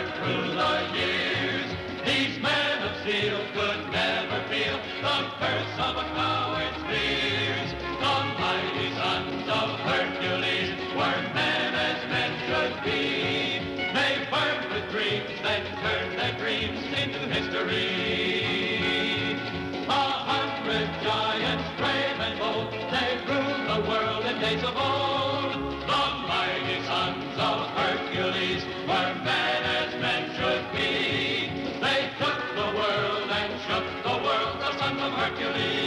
wandered through the years, these men of steel could never feel the curse of a coward's fears. The mighty sons of Hercules were men as men should be. They burned with dreams, then turned their dreams into history. 100 giants, brave and bold, they ruled the world in days of old. The mighty sons of Hercules were men as men should be. They took the world and shook the world, the sons of Hercules.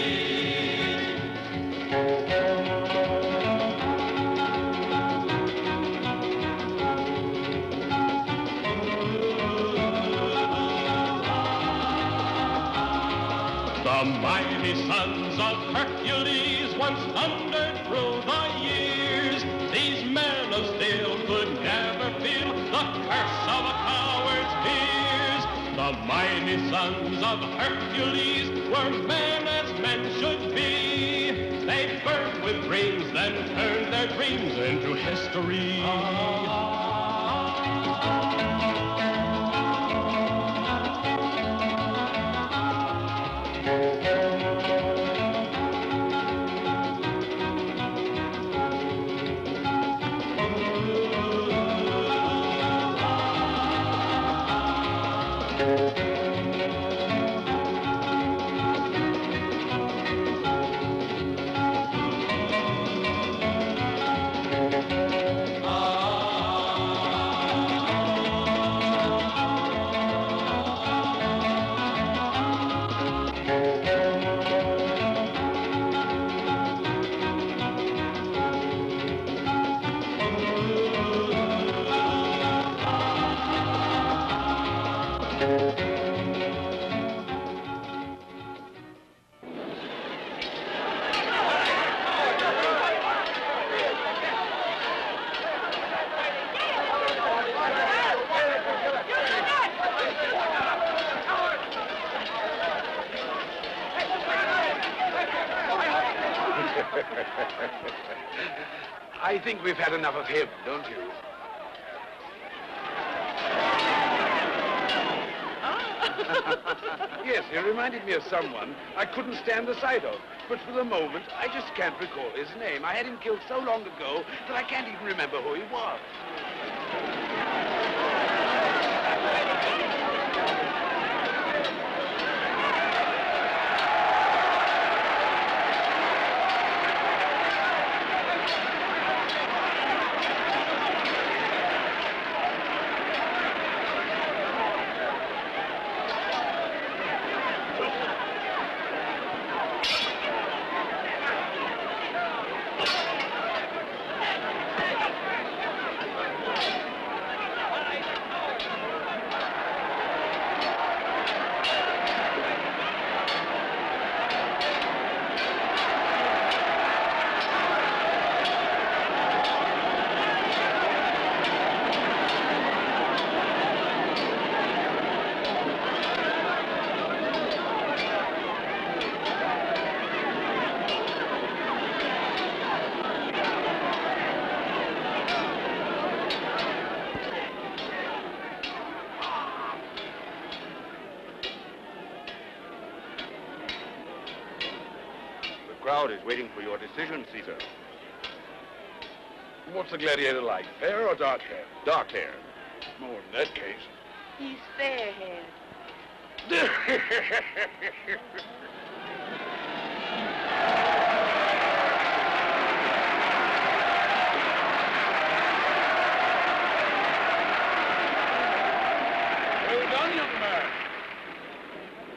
The mighty sons of Hercules once thundered through the years. These men of steel could never feel the curse of a coward's fears. The mighty sons of Hercules were men as men should be. They burned with dreams, then turned their dreams into history. I think we've had enough of him, don't you? Yes, he reminded me of someone I couldn't stand the sight of. But for the moment, I just can't recall his name. I had him killed so long ago that I can't even remember who he was. The crowd is waiting for your decision, Caesar. What's the gladiator like? Fair or dark hair? Dark hair. Oh, in that case. He's fair-haired. Well done, young man.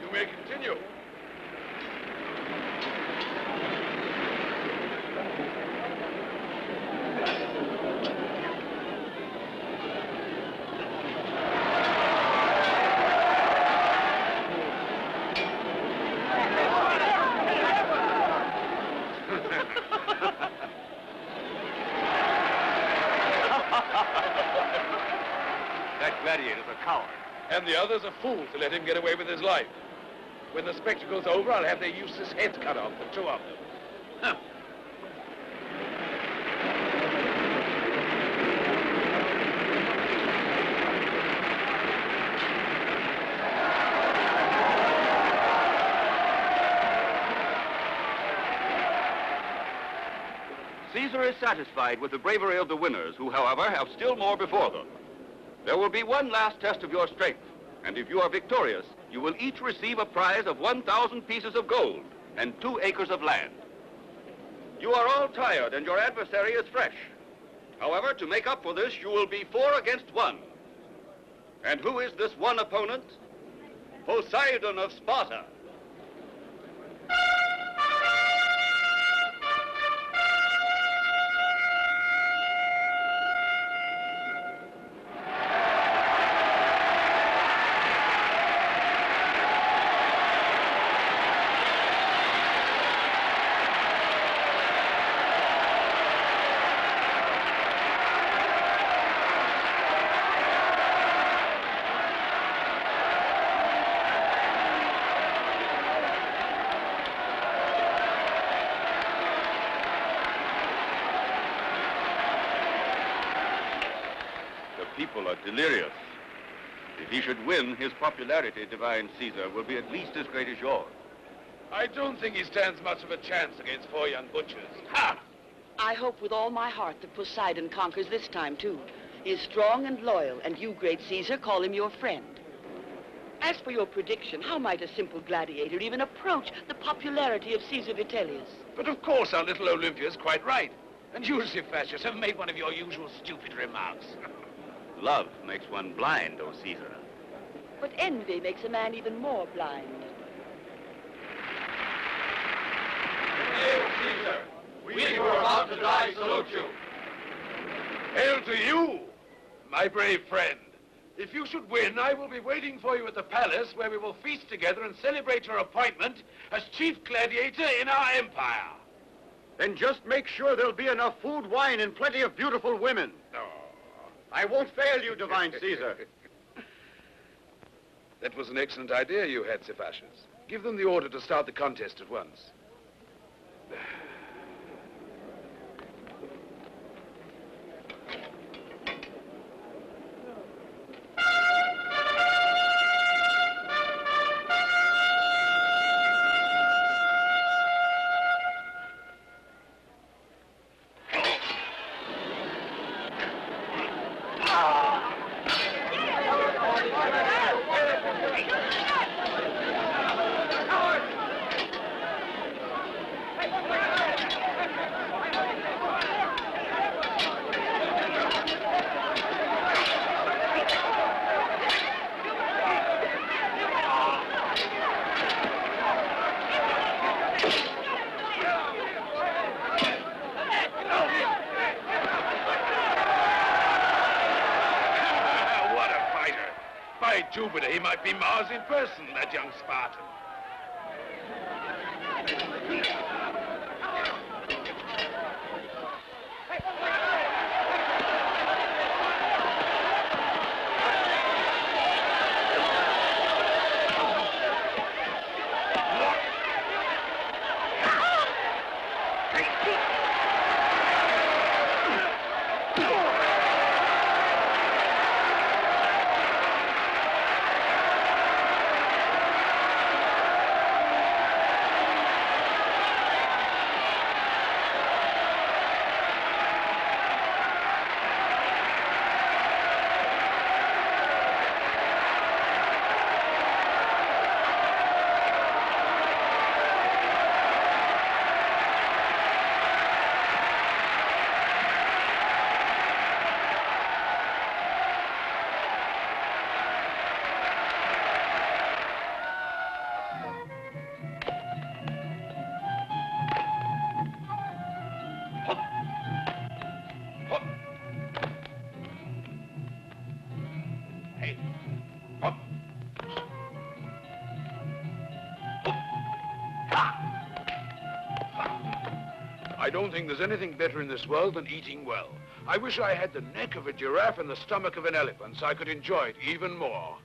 You may continue. Gladiator's a coward. And the other's a fool to let him get away with his life. When the spectacle's over, I'll have their useless heads cut off, the two of them. Huh. Caesar is satisfied with the bravery of the winners, who, however, have still more before them. There will be one last test of your strength, and if you are victorious, you will each receive a prize of 1,000 pieces of gold and 2 acres of land. You are all tired, and your adversary is fresh. However, to make up for this, you will be 4 against 1. And who is this one opponent? Poseidon of Sparta. People are delirious. If he should win, his popularity, divine Caesar, will be at least as great as yours. I don't think he stands much of a chance against 4 young butchers. Ha! I hope with all my heart that Poseidon conquers this time, too. He is strong and loyal, and you, great Caesar, call him your friend. As for your prediction, how might a simple gladiator even approach the popularity of Caesar Vitellius? But of course our little Olympia's quite right. And you, Zephasius, have made one of your usual stupid remarks. Love makes one blind, O Caesar. But envy makes a man even more blind. Hail, Caesar! We who are about to die salute you. Hail to you, my brave friend. If you should win, I will be waiting for you at the palace, where we will feast together and celebrate your appointment as chief gladiator in our empire. Then just make sure there'll be enough food, wine, and plenty of beautiful women. Oh. I won't fail you, divine Caesar. That was an excellent idea you had, Zephasius. Give them the order to start the contest at once. Jupiter, he might be Mars in person, that young Spartan. I don't think there's anything better in this world than eating well. I wish I had the neck of a giraffe and the stomach of an elephant so I could enjoy it even more.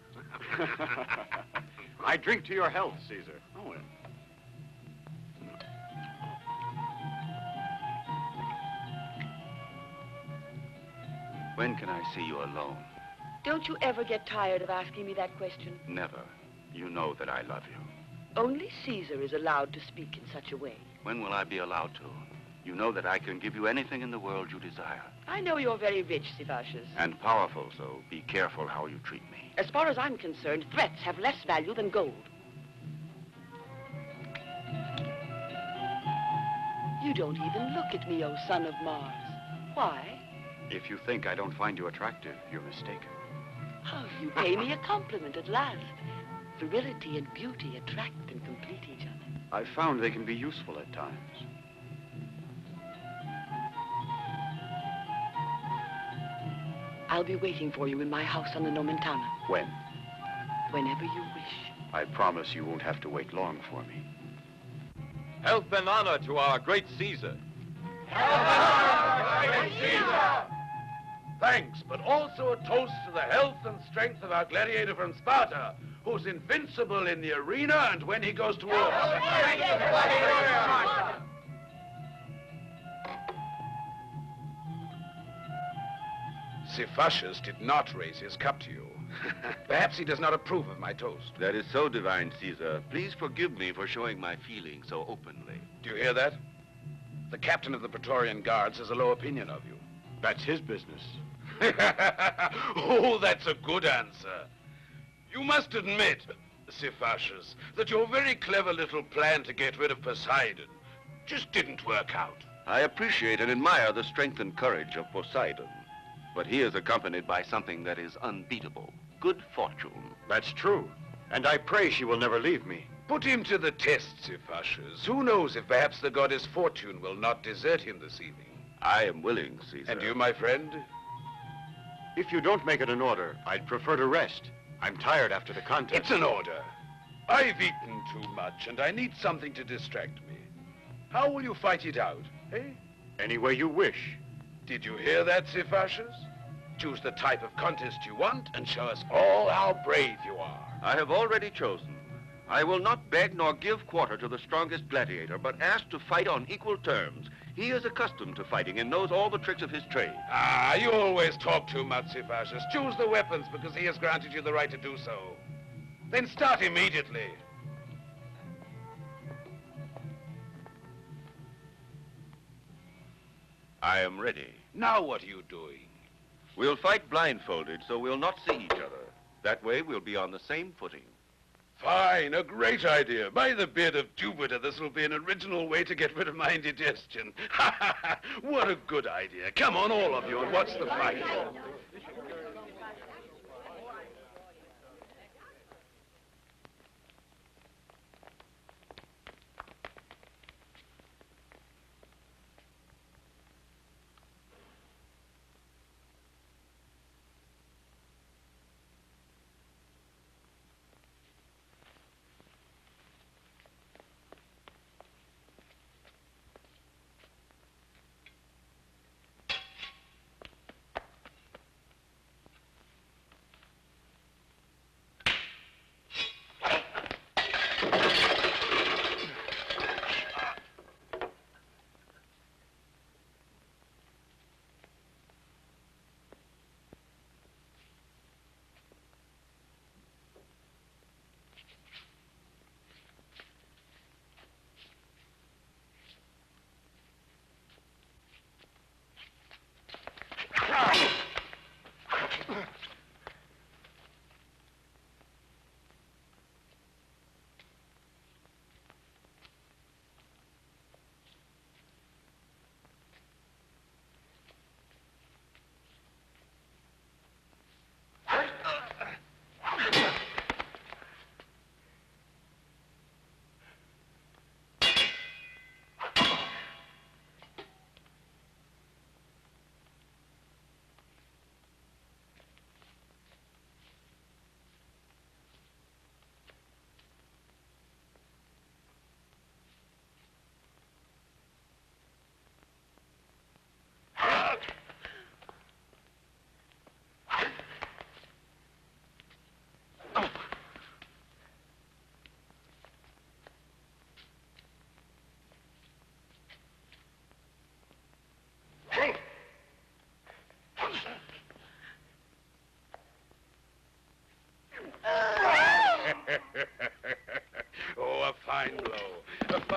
I drink to your health, Caesar. Oh, well. When can I see you alone? Don't you ever get tired of asking me that question? Never. You know that I love you. Only Caesar is allowed to speak in such a way. When will I be allowed to? You know that I can give you anything in the world you desire. I know you're very rich, Synopsis. And powerful, so be careful how you treat me. As far as I'm concerned, threats have less value than gold. You don't even look at me, oh son of Mars. Why? If you think I don't find you attractive, you're mistaken. Oh, you pay me a compliment at last. Virility and beauty attract and complete each other. I've found they can be useful at times. I'll be waiting for you in my house on the Nomentana. When? Whenever you wish. I promise you won't have to wait long for me. Health and honor to our great Caesar. Thanks, but also a toast to the health and strength of our gladiator from Sparta, who's invincible in the arena and when he goes to war. Cephacius did not raise his cup to you. Perhaps he does not approve of my toast. That is so, divine Caesar. Please forgive me for showing my feelings so openly. Do you hear that? The captain of the Praetorian Guards has a low opinion of you. That's his business. Oh, that's a good answer. You must admit, Cephacius, that your very clever little plan to get rid of Poseidon just didn't work out. I appreciate and admire the strength and courage of Poseidon, but he is accompanied by something that is unbeatable. Good fortune. That's true. And I pray she will never leave me. Put him to the test, Cephacius. Who knows if perhaps the goddess Fortune will not desert him this evening. I am willing, Caesar. And you, my friend? If you don't make it an order, I'd prefer to rest. I'm tired after the contest. It's an order. I've eaten too much, and I need something to distract me. How will you fight it out, eh? Any way you wish. Did you hear that, Cephacius? Choose the type of contest you want and show us all how brave you are. I have already chosen. I will not beg nor give quarter to the strongest gladiator, but ask to fight on equal terms. He is accustomed to fighting and knows all the tricks of his trade. Ah, you always talk too much, Cephacius. Choose the weapons because he has granted you the right to do so. Then start immediately. I am ready. Now what are you doing? We'll fight blindfolded, so we'll not see each other. That way, we'll be on the same footing. Fine, a great idea. By the beard of Jupiter, this will be an original way to get rid of my indigestion. What a good idea. Come on, all of you, and watch the fight.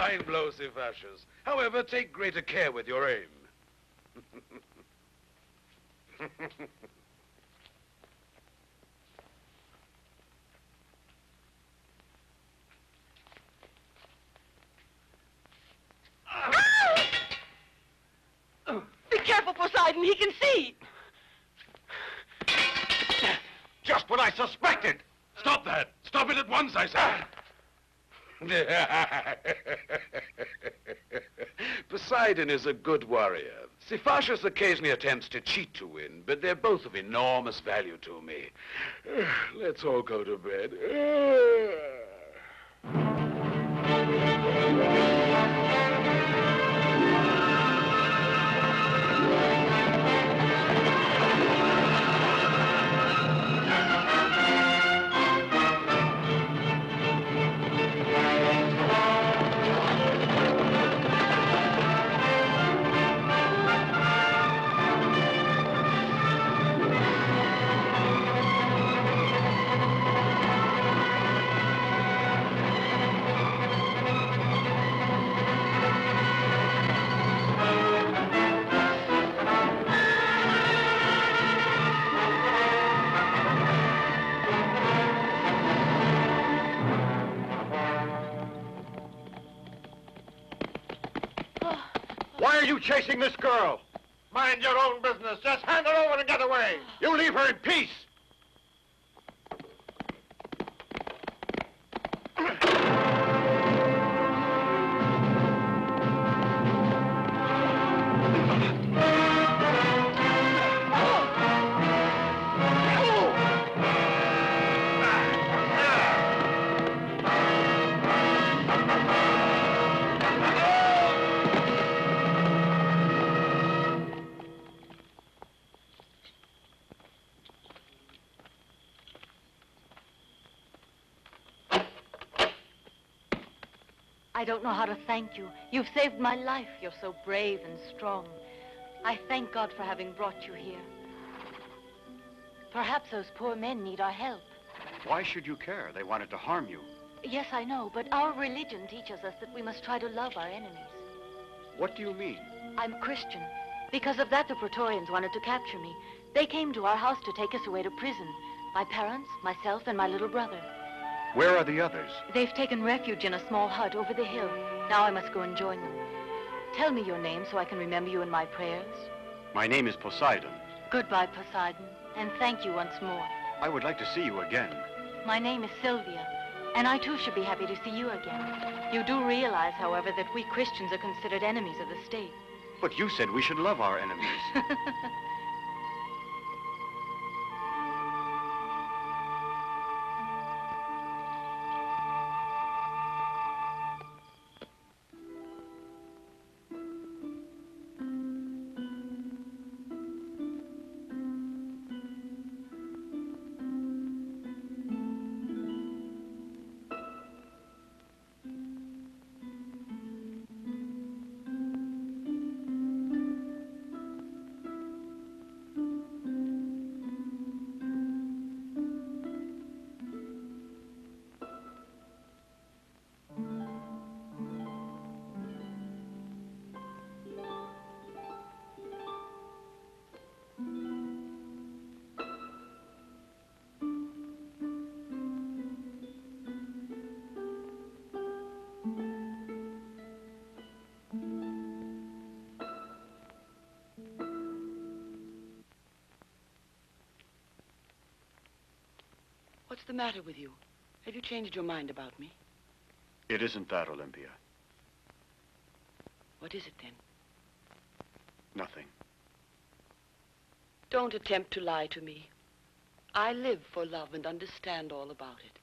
fine blow, Sivashus. However, take greater care with your aim. Be careful, Poseidon. He can see. Just what I suspected! Stop that! Stop it at once, I say! Poseidon is a good warrior. Sivashus occasionally attempts to cheat to win, but they're both of enormous value to me. Let's all go to bed. Why are you chasing this girl? Mind your own business. Just hand her over and get away. You leave her in peace! I don't know how to thank you. You've saved my life. You're so brave and strong. I thank God for having brought you here. Perhaps those poor men need our help. Why should you care? They wanted to harm you. Yes, I know, but our religion teaches us that we must try to love our enemies. What do you mean? I'm Christian. Because of that, the Praetorians wanted to capture me. They came to our house to take us away to prison. My parents, myself, and my little brother. Where are the others? They've taken refuge in a small hut over the hill. Now I must go and join them. Tell me your name so I can remember you in my prayers. My name is Poseidon. Goodbye, Poseidon, and thank you once more. I would like to see you again. My name is Sylvia, and I too should be happy to see you again. You do realize, however, that we Christians are considered enemies of the state. But you said we should love our enemies. What's the matter with you? Have you changed your mind about me? It isn't that, Olympia. What is it then? Nothing. Don't attempt to lie to me. I live for love and understand all about it.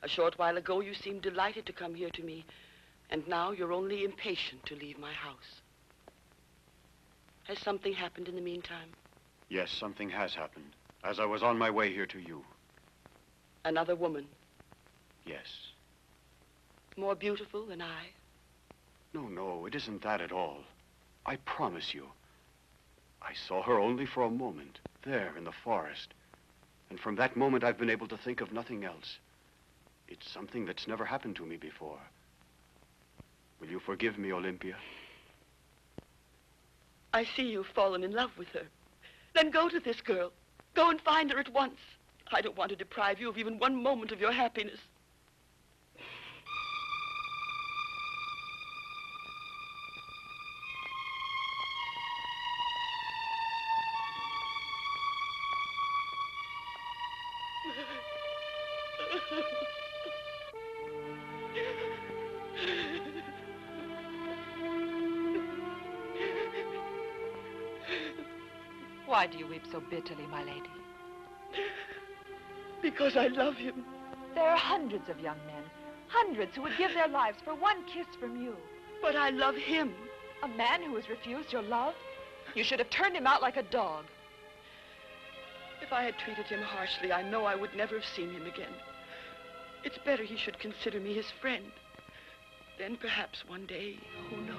A short while ago, you seemed delighted to come here to me, and now you're only impatient to leave my house. Has something happened in the meantime? Yes, something has happened. As I was on my way here to you. Another woman? Yes. More beautiful than I? No, it isn't that at all. I promise you. I saw her only for a moment, there in the forest. And from that moment, I've been able to think of nothing else. It's something that's never happened to me before. Will you forgive me, Olympia? I see you've fallen in love with her. Then go to this girl. Go and find her at once. I don't want to deprive you of even one moment of your happiness. Why do you weep so bitterly, my lady? Because I love him. There are hundreds of young men, hundreds who would give their lives for one kiss from you. But I love him. A man who has refused your love? You should have turned him out like a dog. If I had treated him harshly, I know I would never have seen him again. It's better he should consider me his friend. Then perhaps one day, who knows?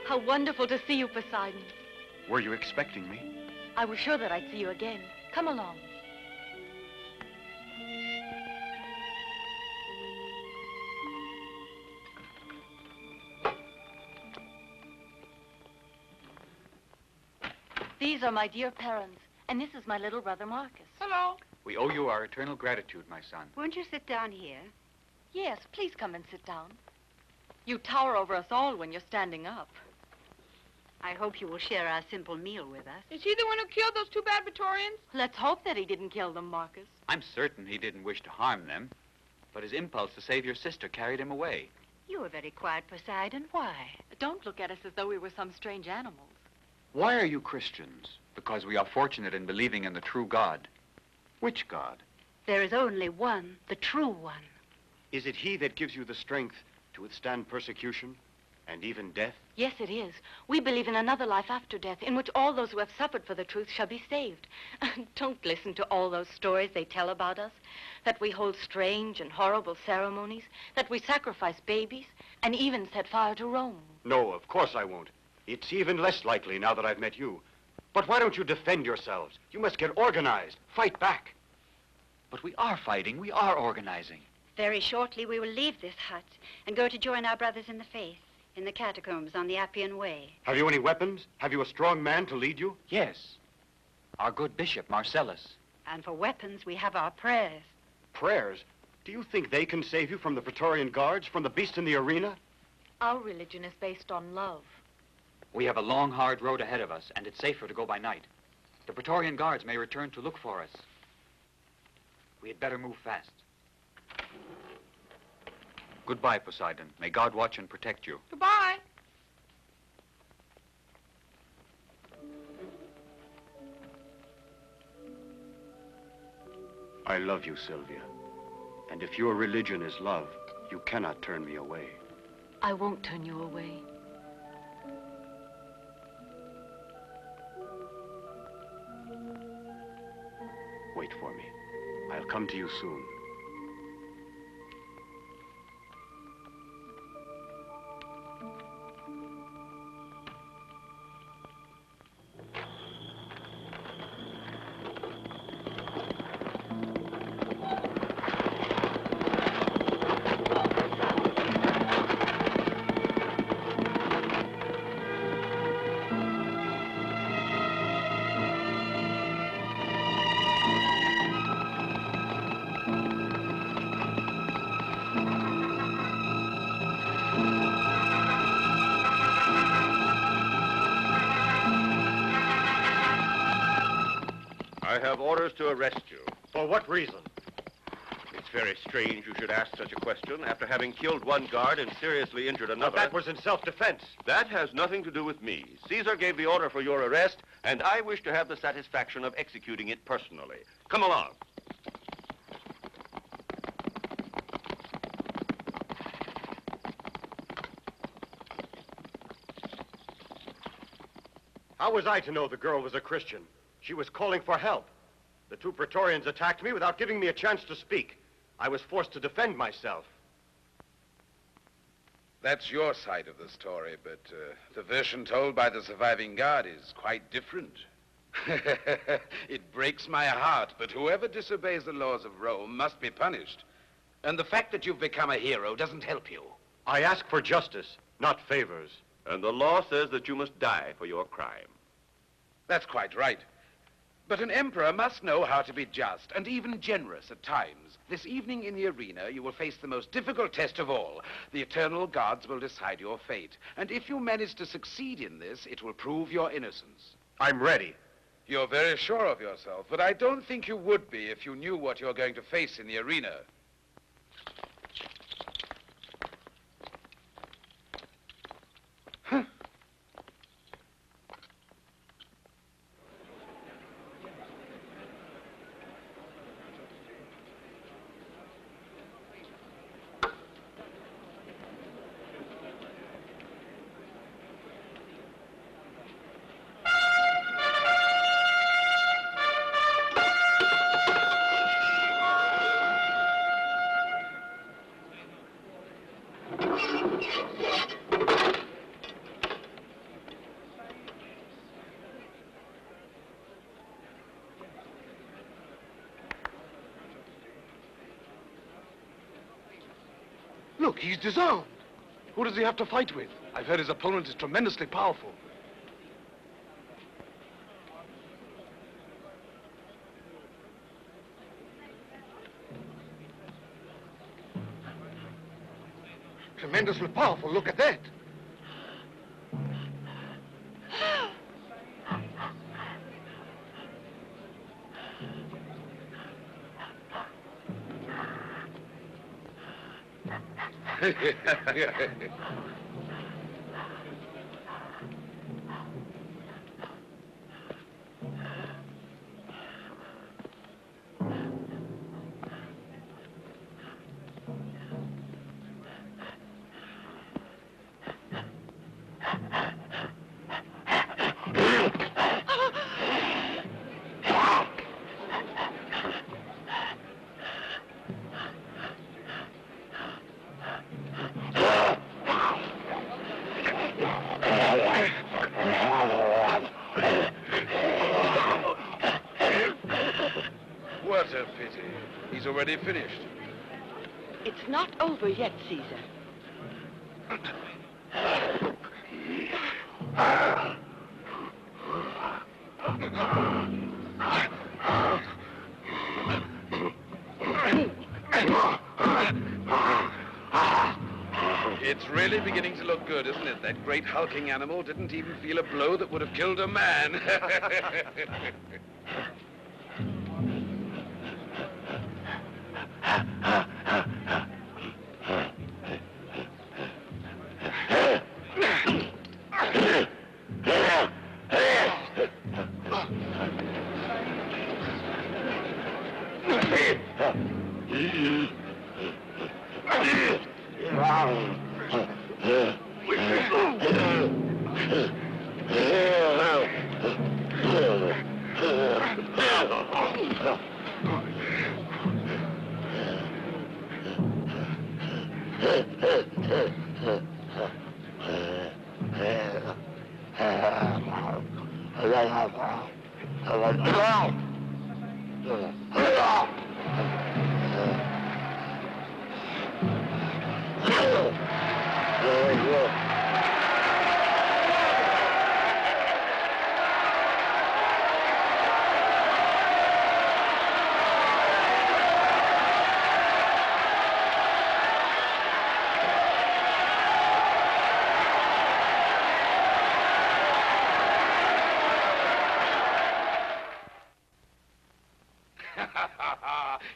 How wonderful to see you, Poseidon. Were you expecting me? I was sure that I'd see you again. Come along. These are my dear parents, and this is my little brother, Marcus. Hello. We owe you our eternal gratitude, my son. Won't you sit down here? Yes, please come and sit down. You tower over us all when you're standing up. I hope you will share our simple meal with us. Is he the one who killed those two bad Praetorians? Let's hope that he didn't kill them, Marcus. I'm certain he didn't wish to harm them, but his impulse to save your sister carried him away. You were very quiet, Poseidon. Why? Don't look at us as though we were some strange animals. Why are you Christians? Because we are fortunate in believing in the true God. Which God? There is only one, the true one. Is it he that gives you the strength to withstand persecution and even death? Yes, it is. We believe in another life after death, in which all those who have suffered for the truth shall be saved. Don't listen to all those stories they tell about us, that we hold strange and horrible ceremonies, that we sacrifice babies, and even set fire to Rome. No, of course I won't. It's even less likely now that I've met you. But why don't you defend yourselves? You must get organized. Fight back. But we are fighting. We are organizing. Very shortly we will leave this hut and go to join our brothers in the faith in the catacombs on the Appian Way. Have you any weapons? Have you a strong man to lead you? Yes. Our good bishop, Marcellus. And for weapons, we have our prayers. Prayers? Do you think they can save you from the Praetorian guards, from the beast in the arena? Our religion is based on love. We have a long, hard road ahead of us, and it's safer to go by night. The Praetorian guards may return to look for us. We had better move fast. Goodbye, Poseidon. May God watch and protect you. Goodbye. I love you, Sylvia. And if your religion is love, you cannot turn me away. I won't turn you away. Wait for me. I'll come to you soon. I have orders to arrest you. For what reason? It's very strange you should ask such a question after having killed one guard and seriously injured another. That was in self-defense. That has nothing to do with me. Caesar gave the order for your arrest, and I wish to have the satisfaction of executing it personally. Come along. How was I to know the girl was a Christian? She was calling for help. The two Praetorians attacked me without giving me a chance to speak. I was forced to defend myself. That's your side of the story, but the version told by the surviving guard is quite different. It breaks my heart, but whoever disobeys the laws of Rome must be punished. And the fact that you've become a hero doesn't help you. I ask for justice, not favors. And the law says that you must die for your crime. That's quite right. But an emperor must know how to be just and even generous at times. This evening in the arena, you will face the most difficult test of all. The eternal gods will decide your fate. And if you manage to succeed in this, it will prove your innocence. I'm ready. You're very sure of yourself, but I don't think you would be if you knew what you're going to face in the arena. Look, he's disarmed. Who does he have to fight with? I've heard his opponent is tremendously powerful. Tremendously powerful, look at that. What a pity. He's already finished. It's not over yet, Caesar. It's really beginning to look good, isn't it? That great hulking animal didn't even feel a blow that would have killed a man.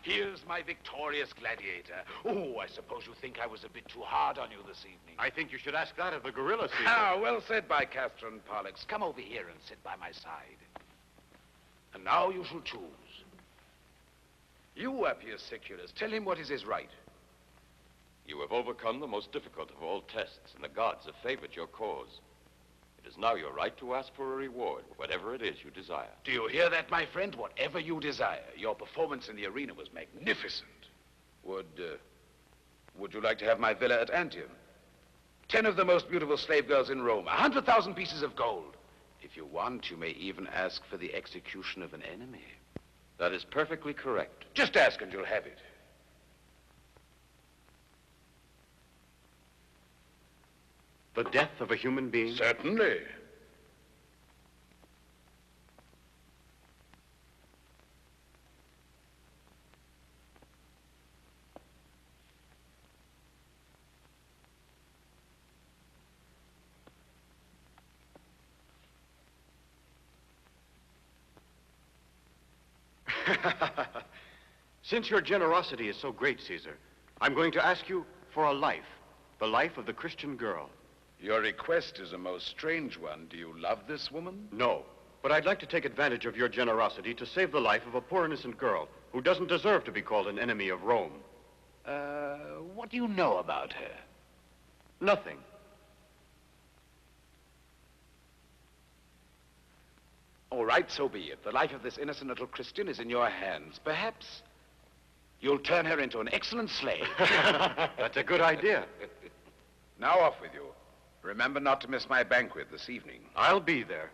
Here's my victorious gladiator. Oh, I suppose you think I was a bit too hard on you this evening. I think you should ask that of the gorilla, Caesar. Ah, well said by Castor and Pollux. Come over here and sit by my side. And now you shall choose. You, Appius Siculus, tell him what is his right. You have overcome the most difficult of all tests, and the gods have favored your cause. It is now your right to ask for a reward, whatever it is you desire. Do you hear that, my friend? Whatever you desire. Your performance in the arena was magnificent. Would you like to have my villa at Antium? 10 of the most beautiful slave girls in Rome, 100,000 pieces of gold. If you want, you may even ask for the execution of an enemy. That is perfectly correct. Just ask and you'll have it. The death of a human being? Certainly. Since your generosity is so great, Caesar, I'm going to ask you for a life, the life of the Christian girl. Your request is a most strange one. Do you love this woman? No, but I'd like to take advantage of your generosity to save the life of a poor innocent girl who doesn't deserve to be called an enemy of Rome. What do you know about her? Nothing. All right, so be it. The life of this innocent little Christian is in your hands. Perhaps you'll turn her into an excellent slave. That's a good idea. Now off with you. Remember not to miss my banquet this evening. I'll be there.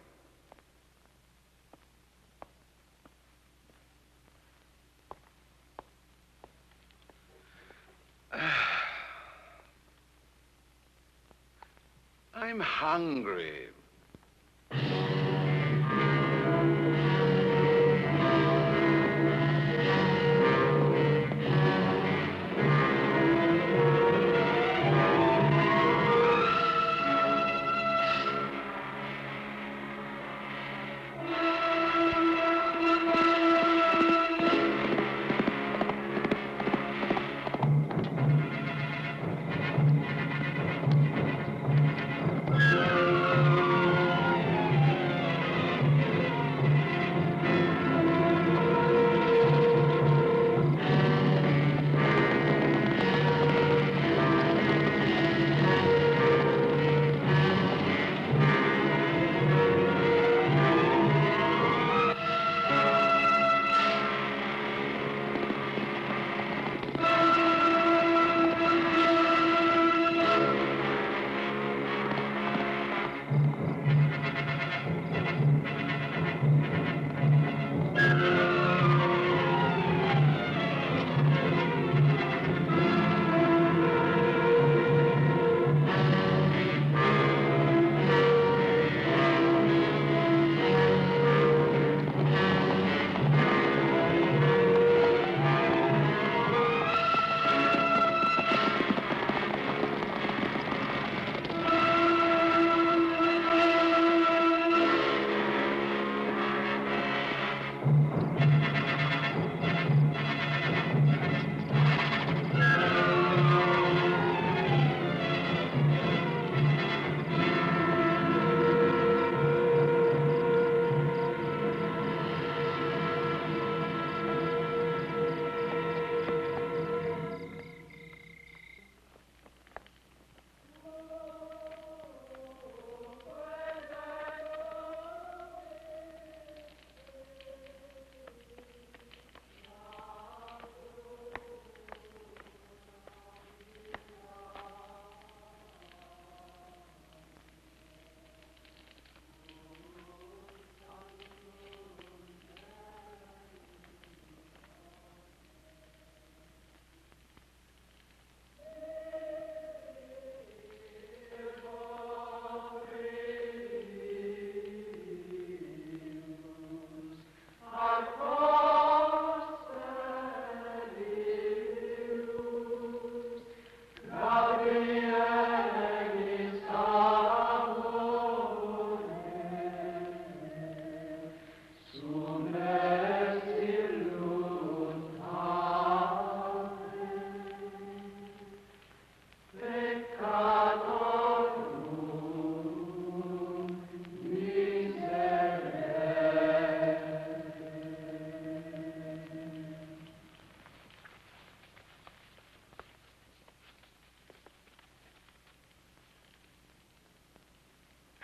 I'm hungry.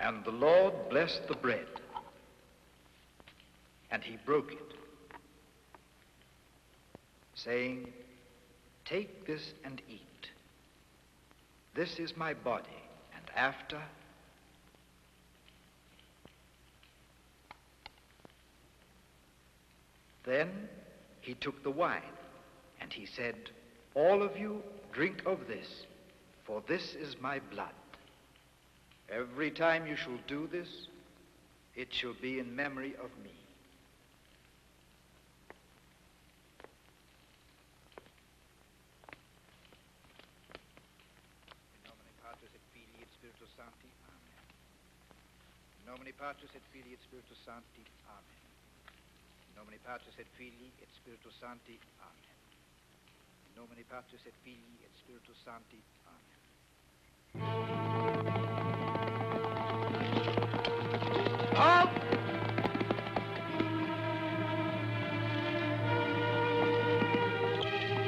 And the Lord blessed the bread, and he broke it, saying, "Take this and eat. This is my body," and after, then he took the wine, and he said, "All of you drink of this, for this is my blood. Every time you shall do this, it shall be in memory of me." In nomine Patris et Filii et Spiritus Sancti. Amen. In nomine Patris et Filii et Spiritus Sancti. Amen. In nomine Patris et Filii et Spiritus Sancti. Amen. In nomine Patris et Filii et Spiritus Sancti. Amen. Halt!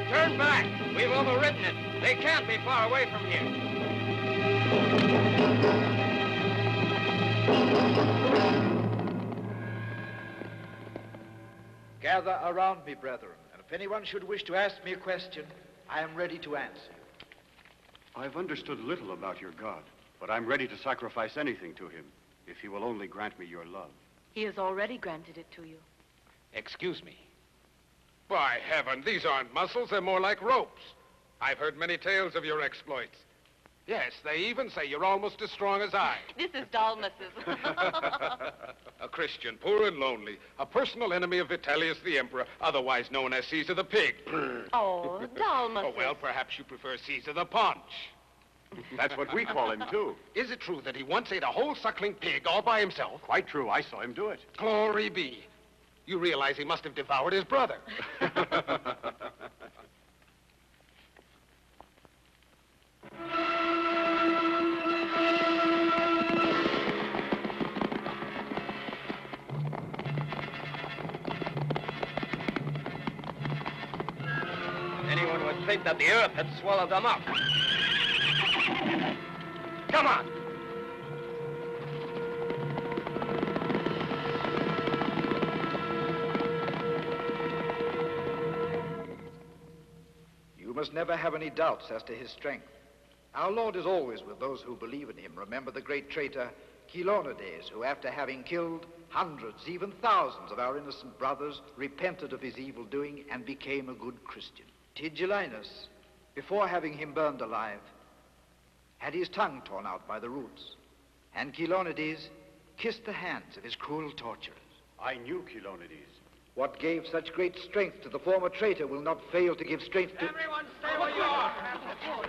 Turn back! We've overridden it. They can't be far away from here. Gather around me, brethren, and if anyone should wish to ask me a question, I am ready to answer. I've understood little about your God, but I'm ready to sacrifice anything to him, if he will only grant me your love. He has already granted it to you. Excuse me. By heaven, these aren't muscles, they're more like ropes. I've heard many tales of your exploits. Yes, they even say you're almost as strong as I. This is Dalmas's. A Christian, poor and lonely, a personal enemy of Vitellius the Emperor, otherwise known as Caesar the Pig. Oh, Dalmas. Oh, well, perhaps you prefer Caesar the Paunch. That's what we call him, too. Is it true that he once ate a whole suckling pig all by himself? Quite true. I saw him do it. Glory be. You realize he must have devoured his brother. Anyone would think that the earth had swallowed them up. Come on! You must never have any doubts as to his strength. Our Lord is always with those who believe in him. Remember the great traitor Chelonides, who after having killed hundreds, even thousands of our innocent brothers, repented of his evil doing and became a good Christian. Tigellinus, before having him burned alive, had his tongue torn out by the roots, and Chelonides kissed the hands of his cruel torturers. I knew Chelonides. What gave such great strength to the former traitor will not fail to give strength to... Everyone stay where you are!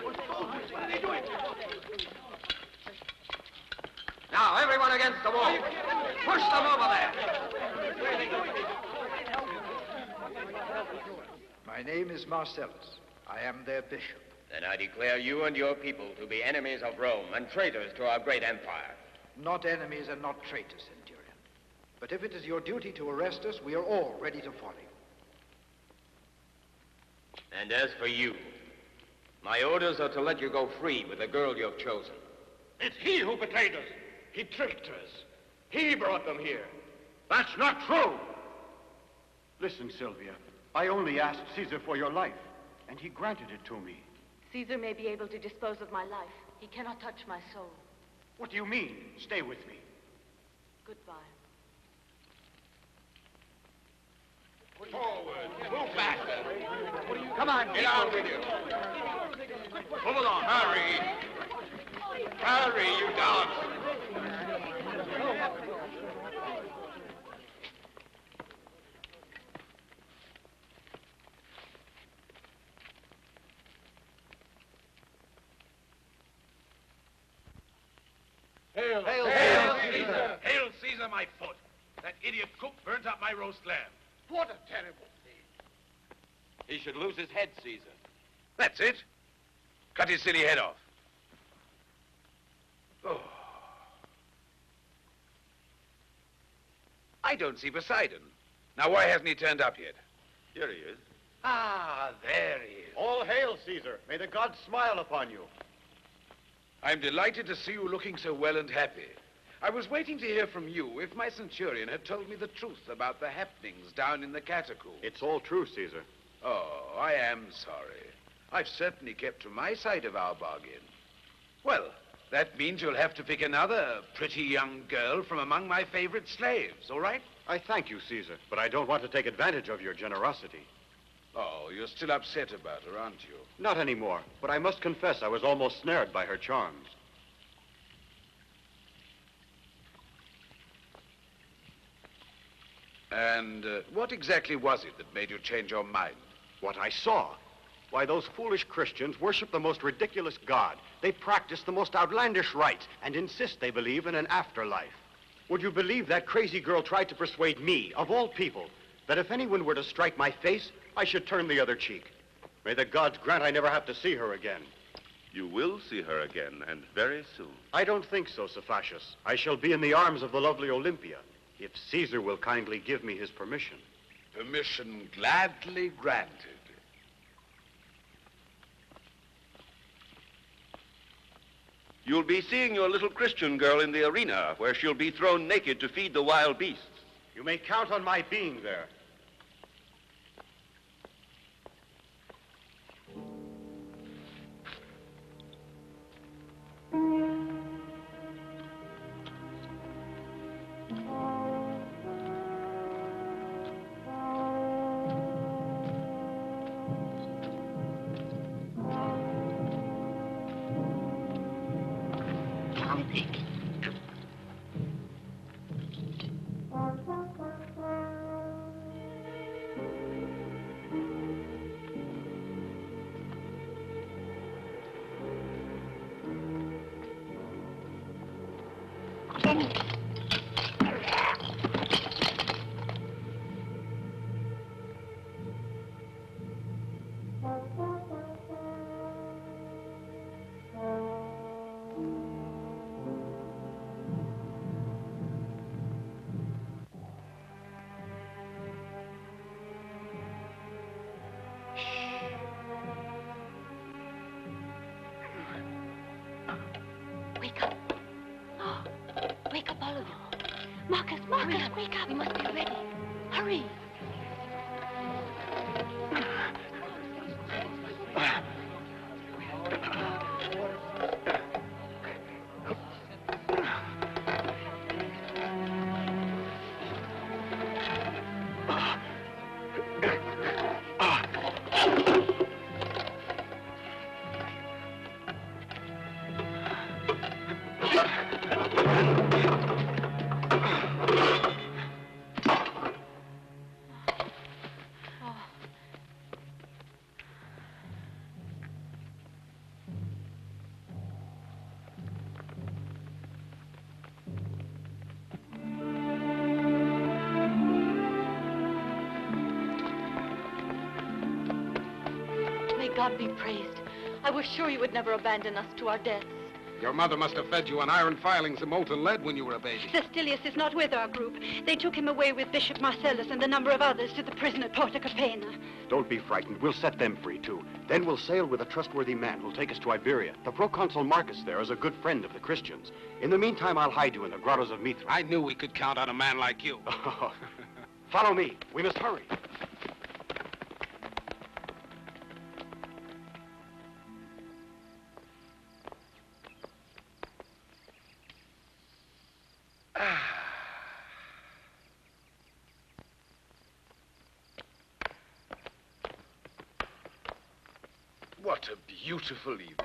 What are they doing? Now, everyone against the wall. Push them over there. My name is Marcellus. I am their bishop. Then I declare you and your people to be enemies of Rome and traitors to our great empire. Not enemies and not traitors, Centurion. But if it is your duty to arrest us, we are all ready to follow you. And as for you, my orders are to let you go free with the girl you have chosen. It's he who betrayed us. He tricked us. He brought them here. That's not true. Listen, Sylvia. I only asked Caesar for your life, and he granted it to me. Caesar may be able to dispose of my life. He cannot touch my soul. What do you mean? Stay with me. Goodbye. Forward. Move faster. Come on, Get on with you. Move along. Hurry. Hurry, you dogs. Hail! Hail, Hail, Caesar! Hail, Caesar, my foot! That idiot cook burnt up my roast lamb. What a terrible thing. He should lose his head, Caesar. That's it. Cut his silly head off. Oh. I don't see Poseidon. Now, why hasn't he turned up yet? Here he is. Ah, there he is. All hail, Caesar. May the gods smile upon you. I'm delighted to see you looking so well and happy. I was waiting to hear from you if my centurion had told me the truth about the happenings down in the catacombs. It's all true, Caesar. Oh, I am sorry. I've certainly kept to my side of our bargain. Well, that means you'll have to pick another pretty young girl from among my favorite slaves, all right? I thank you, Caesar, but I don't want to take advantage of your generosity. Oh, you're still upset about her, aren't you? Not anymore, but I must confess I was almost snared by her charms. And what exactly was it that made you change your mind? What I saw. Why, those foolish Christians worship the most ridiculous God. They practice the most outlandish rites and insist they believe in an afterlife. Would you believe that crazy girl tried to persuade me, of all people, that if anyone were to strike my face, I should turn the other cheek? May the gods grant I never have to see her again. You will see her again, and very soon. I don't think so, Cephacius. I shall be in the arms of the lovely Olympia, if Caesar will kindly give me his permission. Permission gladly granted. You'll be seeing your little Christian girl in the arena, where she'll be thrown naked to feed the wild beasts. You may count on my being there. Wake up. Oh, wake up, all of you. Marcus, wake up. We must be ready. Hurry. God be praised. I was sure you would never abandon us to our deaths. Your mother must have fed you on iron filings and molten lead when you were a baby. Cestilius is not with our group. They took him away with Bishop Marcellus and a number of others to the prison at Porta Capena. Don't be frightened. We'll set them free, too. Then we'll sail with a trustworthy man who'll take us to Iberia. The proconsul Marcus there is a good friend of the Christians. In the meantime, I'll hide you in the grottos of Mithra. I knew we could count on a man like you. Follow me. We must hurry. What a beautiful evening.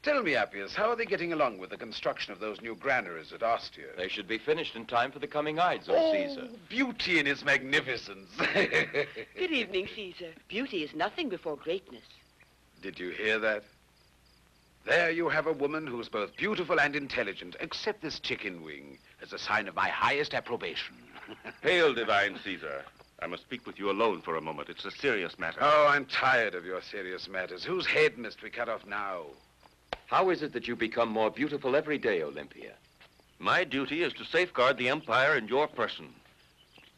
Tell me, Appius, how are they getting along with the construction of those new granaries at Ostia? They should be finished in time for the coming Ides, O Caesar. Beauty in its magnificence. Good evening, Caesar. Beauty is nothing before greatness. Did you hear that? There you have a woman who's both beautiful and intelligent. Accept this chicken wing as a sign of my highest approbation. Hail, divine Caesar. I must speak with you alone for a moment. It's a serious matter. Oh, I'm tired of your serious matters. Whose head must we cut off now? How is it that you become more beautiful every day, Olympia? My duty is to safeguard the empire in your person.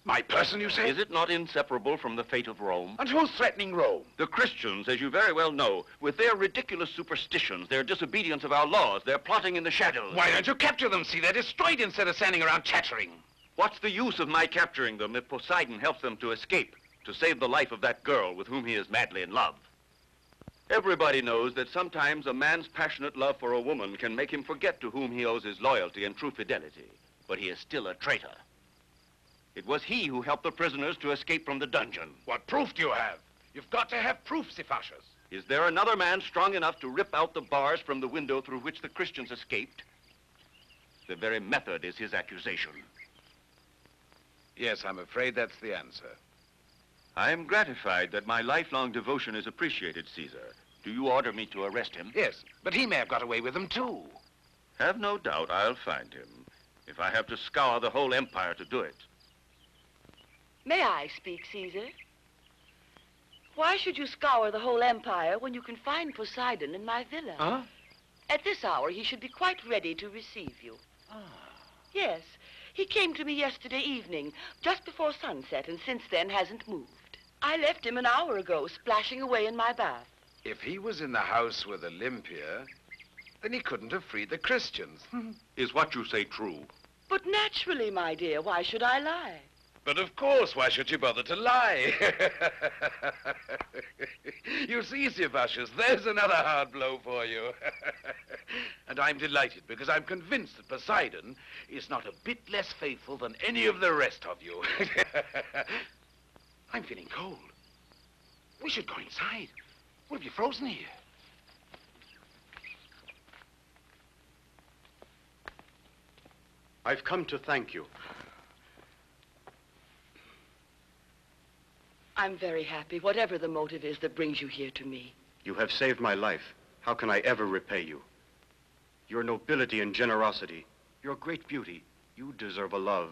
My person, you say? Is it not inseparable from the fate of Rome? And who's threatening Rome? The Christians, as you very well know, with their ridiculous superstitions, their disobedience of our laws, their plotting in the shadows. Why don't you capture them? See, they're destroyed instead of standing around chattering. What's the use of my capturing them if Poseidon helps them to escape, to save the life of that girl with whom he is madly in love? Everybody knows that sometimes a man's passionate love for a woman can make him forget to whom he owes his loyalty and true fidelity, but he is still a traitor. It was he who helped the prisoners to escape from the dungeon. What proof do you have? You've got to have proof, Siphasius. Is there another man strong enough to rip out the bars from the window through which the Christians escaped? The very method is his accusation. Yes, I'm afraid that's the answer. I am gratified that my lifelong devotion is appreciated, Caesar. Do you order me to arrest him? Yes, but he may have got away with them, too. Have no doubt I'll find him, if I have to scour the whole empire to do it. May I speak, Caesar? Why should you scour the whole empire when you can find Poseidon in my villa? Huh? At this hour, he should be quite ready to receive you. Ah. Yes, he came to me yesterday evening, just before sunset, and since then hasn't moved. I left him an hour ago, splashing away in my bath. If he was in the house with Olympia, then he couldn't have freed the Christians. Is what you say true? But naturally, my dear, why should I lie? But of course, why should you bother to lie? You see, Siphasius, there's another hard blow for you. And I'm delighted because I'm convinced that Poseidon is not a bit less faithful than any of the rest of you. I'm feeling cold. We should go inside. What have you frozen here? I've come to thank you. I'm very happy, whatever the motive is that brings you here to me. You have saved my life. How can I ever repay you? Your nobility and generosity, your great beauty, you deserve a love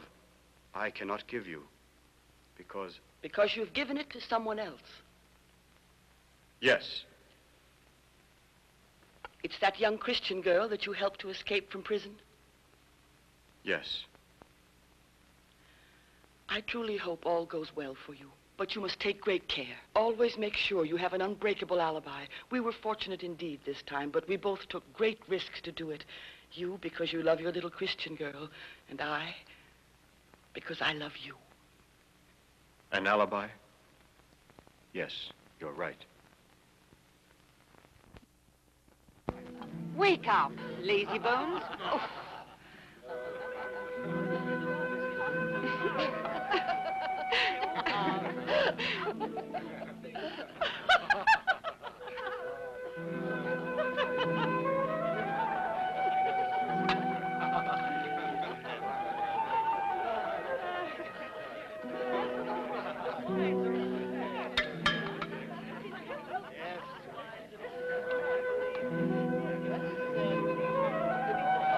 I cannot give you. Because... Because you've given it to someone else. Yes. It's that young Christian girl that you helped to escape from prison? Yes. I truly hope all goes well for you. But you must take great care. Always make sure you have an unbreakable alibi. We were fortunate indeed this time, but we both took great risks to do it. You, because you love your little Christian girl, and I, because I love you. An alibi? Yes, you're right. Wake up, lazy bones. Oh.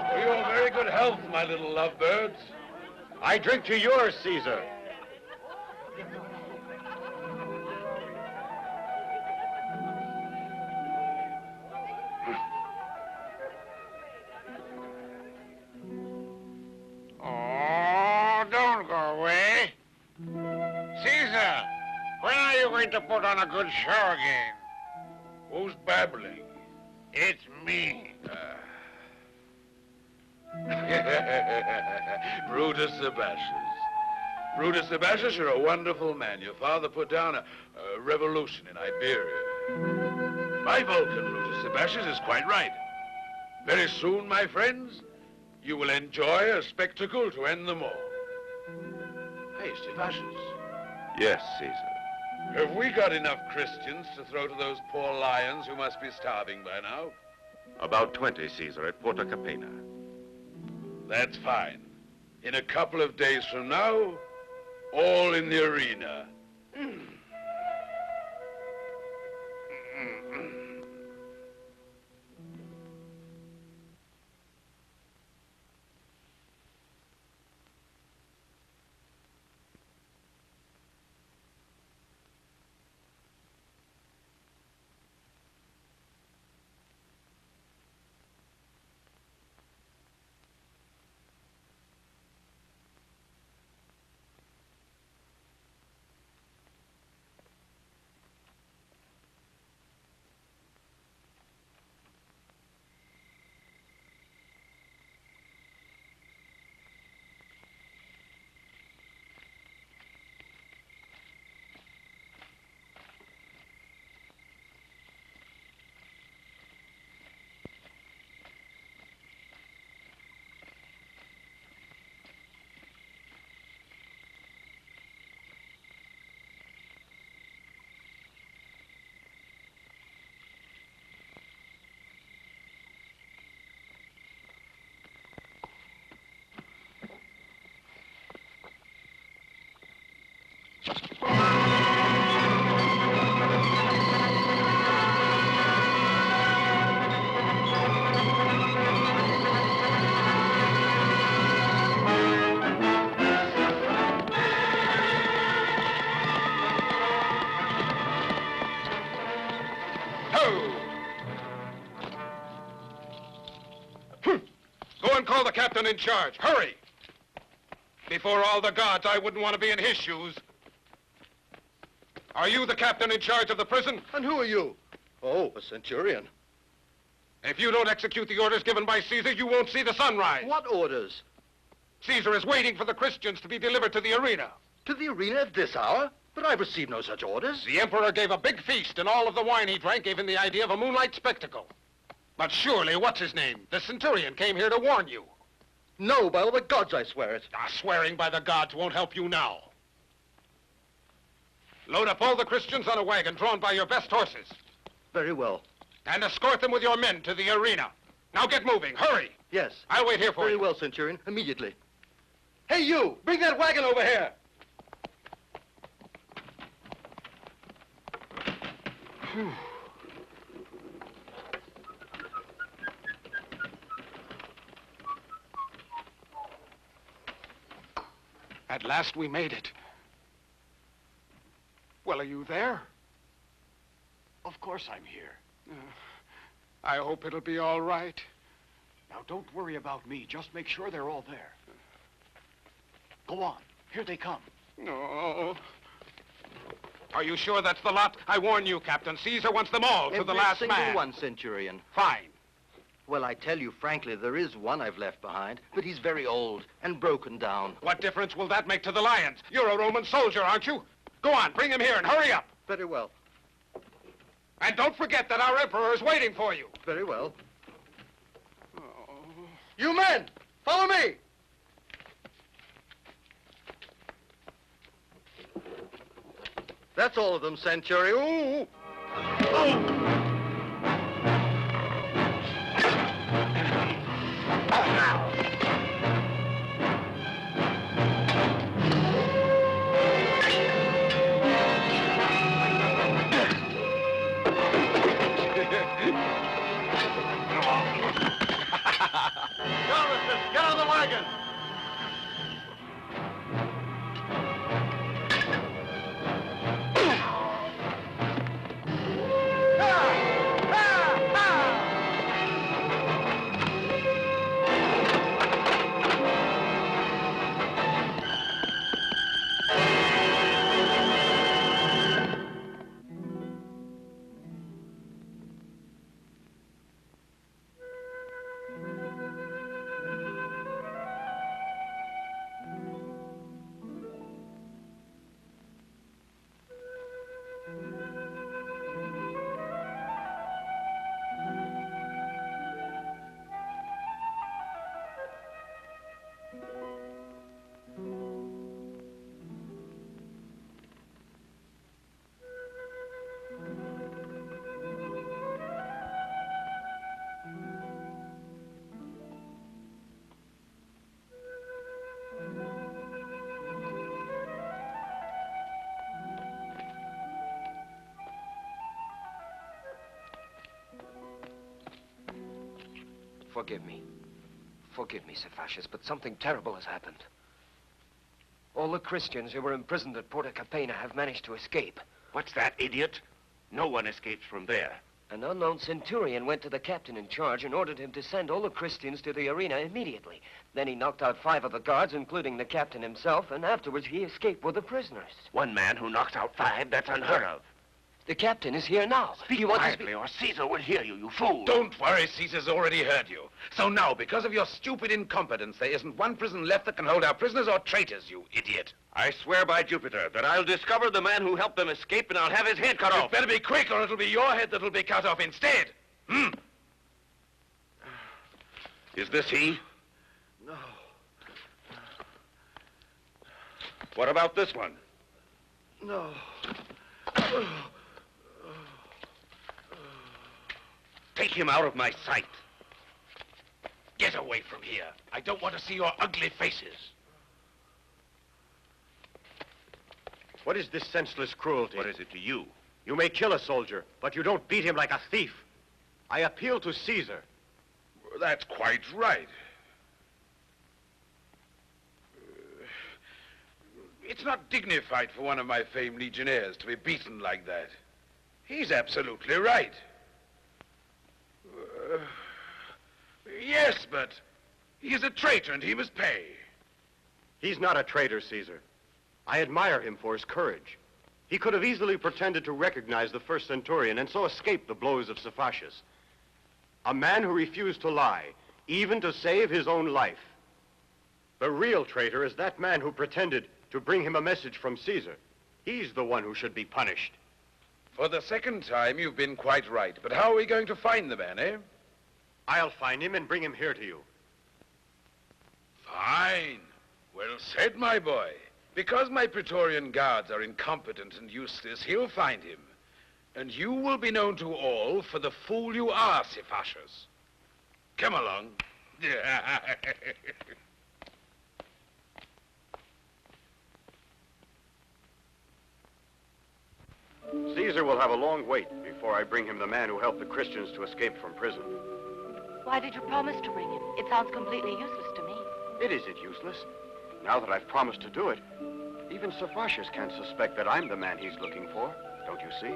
To your very good health, my little lovebirds. I drink to yours, Caesar. Oh, don't go away. Caesar, when are you going to put on a good show again? Who's babbling? It's me. Brutus Sebastius. Brutus Sebastius, you're a wonderful man. Your father put down a revolution in Iberia. My Vulcan, Brutus Sebastius, is quite right. Very soon, my friends, you will enjoy a spectacle to end them all. Hey, Sebastius. Yes, Caesar. Have we got enough Christians to throw to those poor lions who must be starving by now? About 20, Caesar, at Porta Capena. That's fine. In a couple of days from now, all in the arena. call the captain in charge. Hurry! Before all the gods, I wouldn't want to be in his shoes. Are you the captain in charge of the prison? And who are you? Oh, a centurion. If you don't execute the orders given by Caesar, you won't see the sunrise. What orders? Caesar is waiting for the Christians to be delivered to the arena. To the arena at this hour? But I've received no such orders. The emperor gave a big feast, and all of the wine he drank gave him the idea of a moonlight spectacle. But surely, what's his name? The centurion came here to warn you. No, by all the gods, I swear it. Swearing by the gods won't help you now. Load up all the Christians on a wagon drawn by your best horses. Very well. And escort them with your men to the arena. Now get moving. Hurry. Yes. I'll wait here for you. Very well, Centurion. Immediately. Hey, you! Bring that wagon over here! Whew. At last we made it. Well, are you there? Of course I'm here. I hope it'll be all right. Now, don't worry about me. Just make sure they're all there. Go on. Here they come. No. Are you sure that's the lot? I warn you, Captain. Caesar wants them all to the last man. Every single one, Centurion. Fine. Well, I tell you frankly, there is one I've left behind, but he's very old and broken down. What difference will that make to the lions? You're a Roman soldier, aren't you? Go on, bring him here and hurry up. Very well. And don't forget that our emperor is waiting for you. Very well. Oh. You men, follow me! That's all of them, Centurion. Ooh. Oh. Get on the wagon! Forgive me, Sir Fascist, but something terrible has happened. All the Christians who were imprisoned at Porta Capena have managed to escape. What's that, idiot? No one escapes from there. An unknown centurion went to the captain in charge and ordered him to send all the Christians to the arena immediately. Then he knocked out 5 of the guards, including the captain himself, and afterwards he escaped with the prisoners. One man who knocks out 5? That's unheard of. The captain is here now. Speak quietly, or Caesar will hear you, you fool. Don't worry, Caesar's already heard you. So now, because of your stupid incompetence, there isn't one prison left that can hold our prisoners or traitors, you idiot. I swear by Jupiter that I'll discover the man who helped them escape and I'll have his head cut off. You better be quick or it'll be your head that'll be cut off instead. Is this he? No. What about this one? No. Take him out of my sight. Get away from here. I don't want to see your ugly faces. What is this senseless cruelty? What is it to you? You may kill a soldier, but you don't beat him like a thief. I appeal to Caesar. That's quite right. It's not dignified for one of my famed legionnaires to be beaten like that. He's absolutely right. Yes, but He is a traitor and he must pay. He's not a traitor, Caesar. I admire him for his courage. He could have easily pretended to recognize the first centurion and so escape the blows of Cephacius. A man who refused to lie, even to save his own life. The real traitor is that man who pretended to bring him a message from Caesar. He's the one who should be punished. For the second time, you've been quite right. But how are we going to find the man, eh? I'll find him and bring him here to you. Fine. Well said, my boy. Because my Praetorian guards are incompetent and useless, he'll find him. And you will be known to all for the fool you are, Cephacius. Come along. Caesar will have a long wait before I bring him the man who helped the Christians to escape from prison. Why did you promise to bring him? It sounds completely useless to me. It isn't useless. Now that I've promised to do it, even Cephacius can't suspect that I'm the man he's looking for. Don't you see?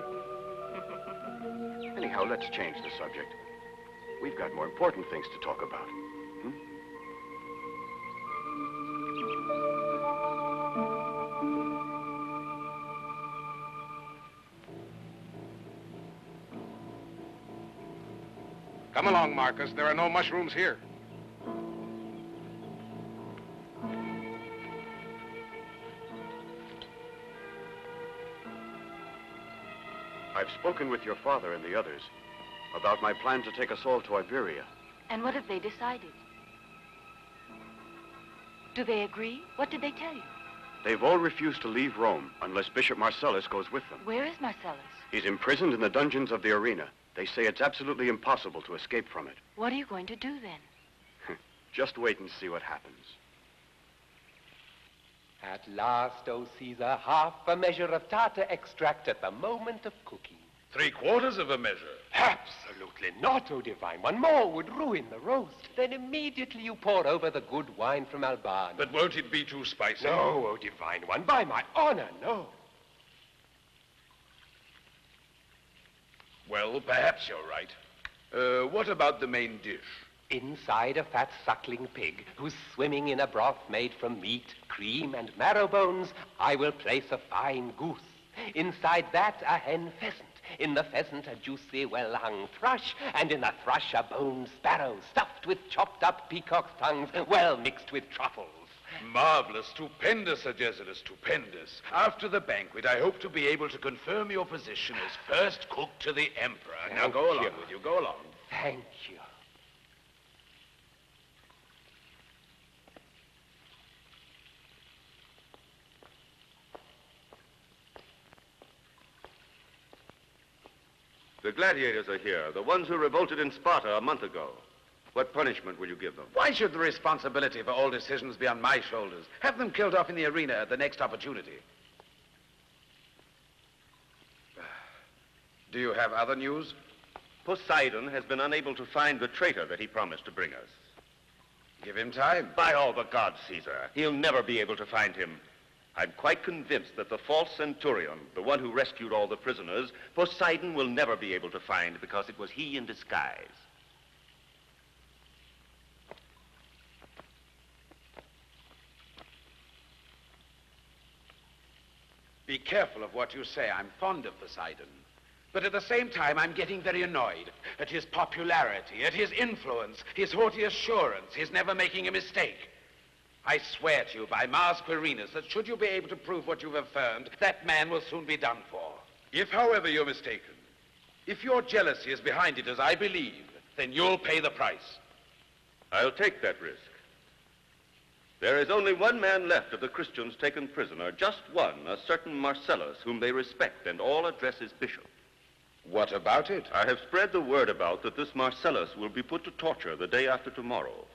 Anyhow, let's change the subject. We've got more important things to talk about. Come along, Marcus. There are no mushrooms here. I've spoken with your father and the others about my plan to take us all to Iberia. And what have they decided? Do they agree? What did they tell you? They've all refused to leave Rome unless Bishop Marcellus goes with them. Where is Marcellus? He's imprisoned in the dungeons of the arena. They say it's absolutely impossible to escape from it. What are you going to do then? Just wait and see what happens. At last, O Caesar, half a measure of tartar extract at the moment of cooking. 3/4 of a measure. Absolutely not, O divine one. More would ruin the roast. Then immediately you pour over the good wine from Alban. But won't it be too spicy? No, O divine one. By my honor, no. Well, perhaps you're right. What about the main dish? Inside a fat suckling pig who's swimming in a broth made from meat, cream, and marrow bones, I will place a fine goose. Inside that, a hen pheasant. In the pheasant, a juicy, well-hung thrush, and in the thrush, a boned sparrow stuffed with chopped-up peacock's tongues, well mixed with truffles. Marvelous, stupendous, Sir Jezidus, stupendous. After the banquet, I hope to be able to confirm your position as first cook to the emperor. Now go along with you, go along. Thank you. The gladiators are here, the ones who revolted in Sparta a month ago. What punishment will you give them? Why should the responsibility for all decisions be on my shoulders? Have them killed off in the arena at the next opportunity. Do you have other news? Poseidon has been unable to find the traitor that he promised to bring us. Give him time. By all the gods, Caesar, he'll never be able to find him. I'm quite convinced that the false centurion, the one who rescued all the prisoners, Poseidon will never be able to find because it was he in disguise. Be careful of what you say. I'm fond of Poseidon. But at the same time, I'm getting very annoyed at his popularity, at his influence, his haughty assurance, his never making a mistake. I swear to you by Mars Quirinus that should you be able to prove what you've affirmed, that man will soon be done for. If, however, you're mistaken, if your jealousy is behind it as I believe, then you'll pay the price. I'll take that risk. There is only one man left of the Christians taken prisoner, just one, a certain Marcellus, whom they respect and all address as bishop. What about it? I have spread the word about that this Marcellus will be put to torture the day after tomorrow.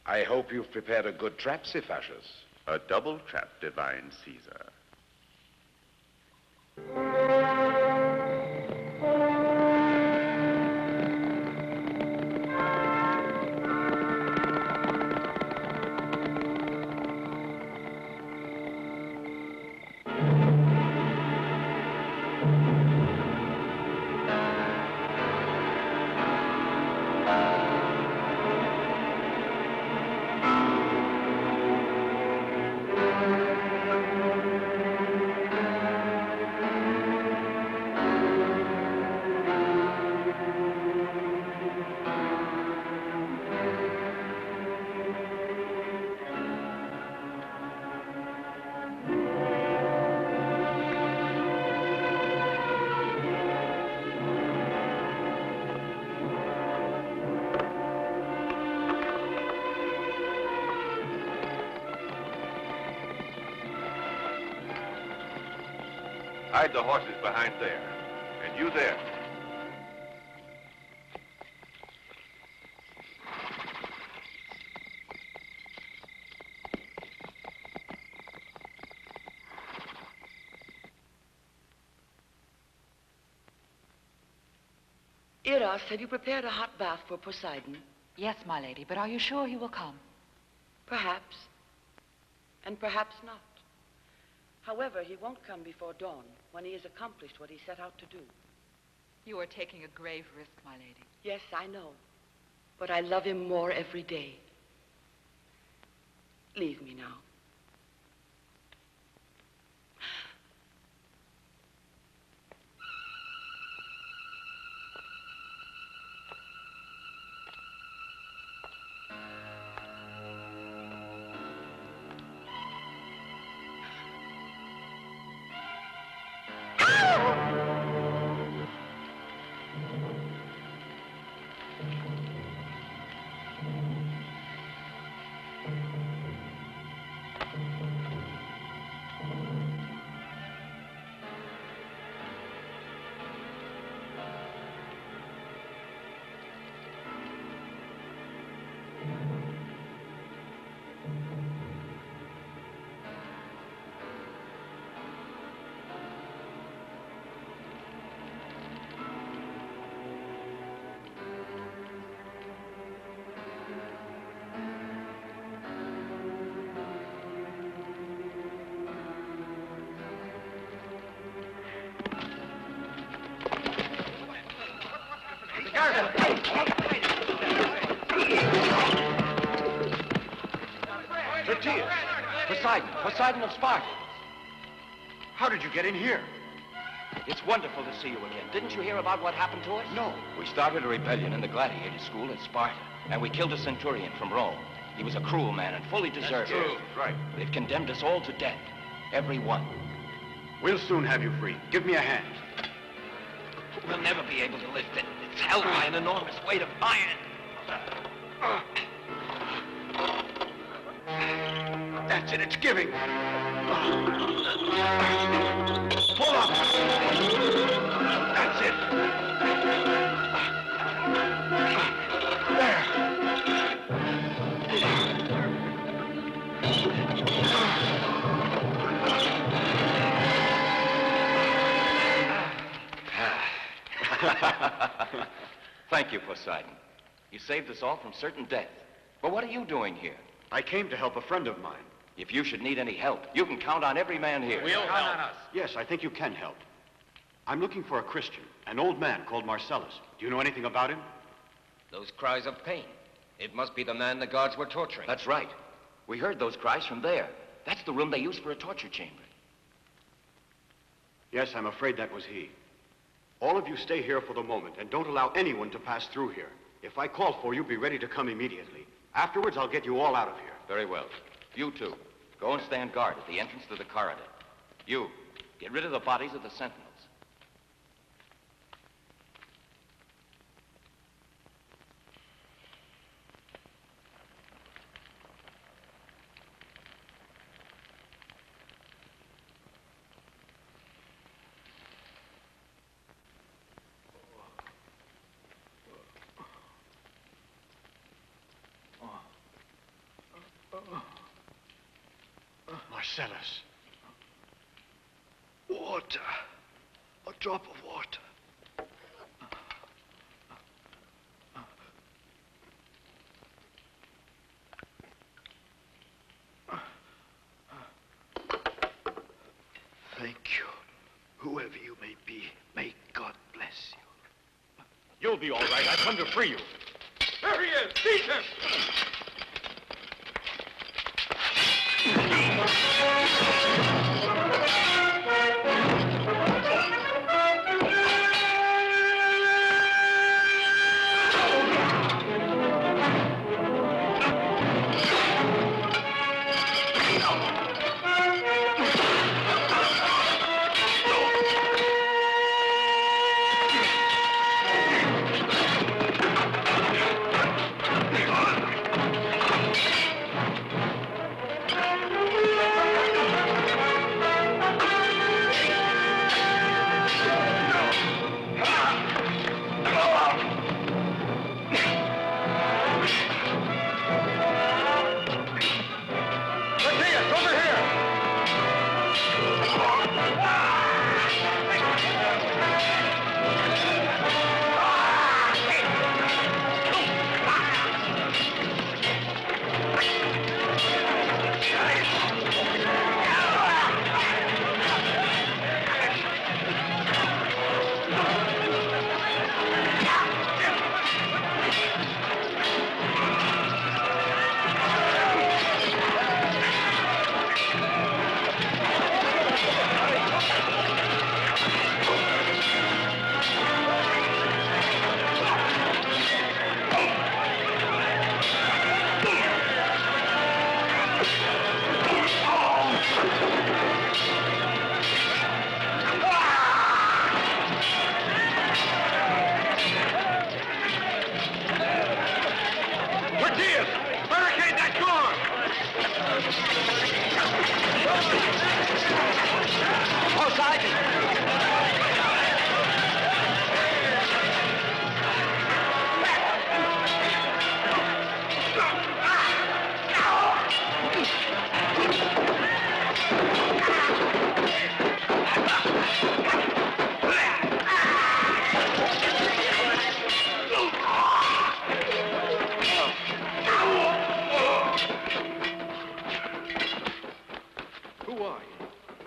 I hope you've prepared a good trap, Cephacius. A double trap, divine Caesar. Hide the horses behind there. And you there. Eros, have you prepared a hot bath for Poseidon? Yes, my lady, but are you sure he will come? Perhaps. And perhaps not. However, he won't come before dawn, when he has accomplished what he set out to do. You are taking a grave risk, my lady. Yes, I know. But I love him more every day. Leave me now. Poseidon of Sparta. How did you get in here? It's wonderful to see you again. Didn't you hear about what happened to us? No. We started a rebellion in the Gladiator school at Sparta, and we killed a centurion from Rome. He was a cruel man and fully deserved it. True. Right. They've condemned us all to death. Every one. We'll soon have you free. Give me a hand. We'll never be able to lift it. It's held by an enormous weight of iron. That's it, it's giving. Pull up. That's it. There. Thank you, Poseidon. You saved us all from certain death. But what are you doing here? I came to help a friend of mine. If you should need any help, you can count on every man here. We'll count on us. Yes, I think you can help. I'm looking for a Christian, an old man called Marcellus. Do you know anything about him? Those cries of pain. It must be the man the guards were torturing. That's right. We heard those cries from there. That's the room they use for a torture chamber. Yes, I'm afraid that was he. All of you stay here for the moment and don't allow anyone to pass through here. If I call for you, be ready to come immediately. Afterwards, I'll get you all out of here. Very well. You two, go and stand guard at the entrance to the corridor. You, get rid of the bodies of the sentinels. Marcellus. Water. A drop of water. Thank you. Whoever you may be, may God bless you. You'll be all right. I've come to free you. There he is! Seize him!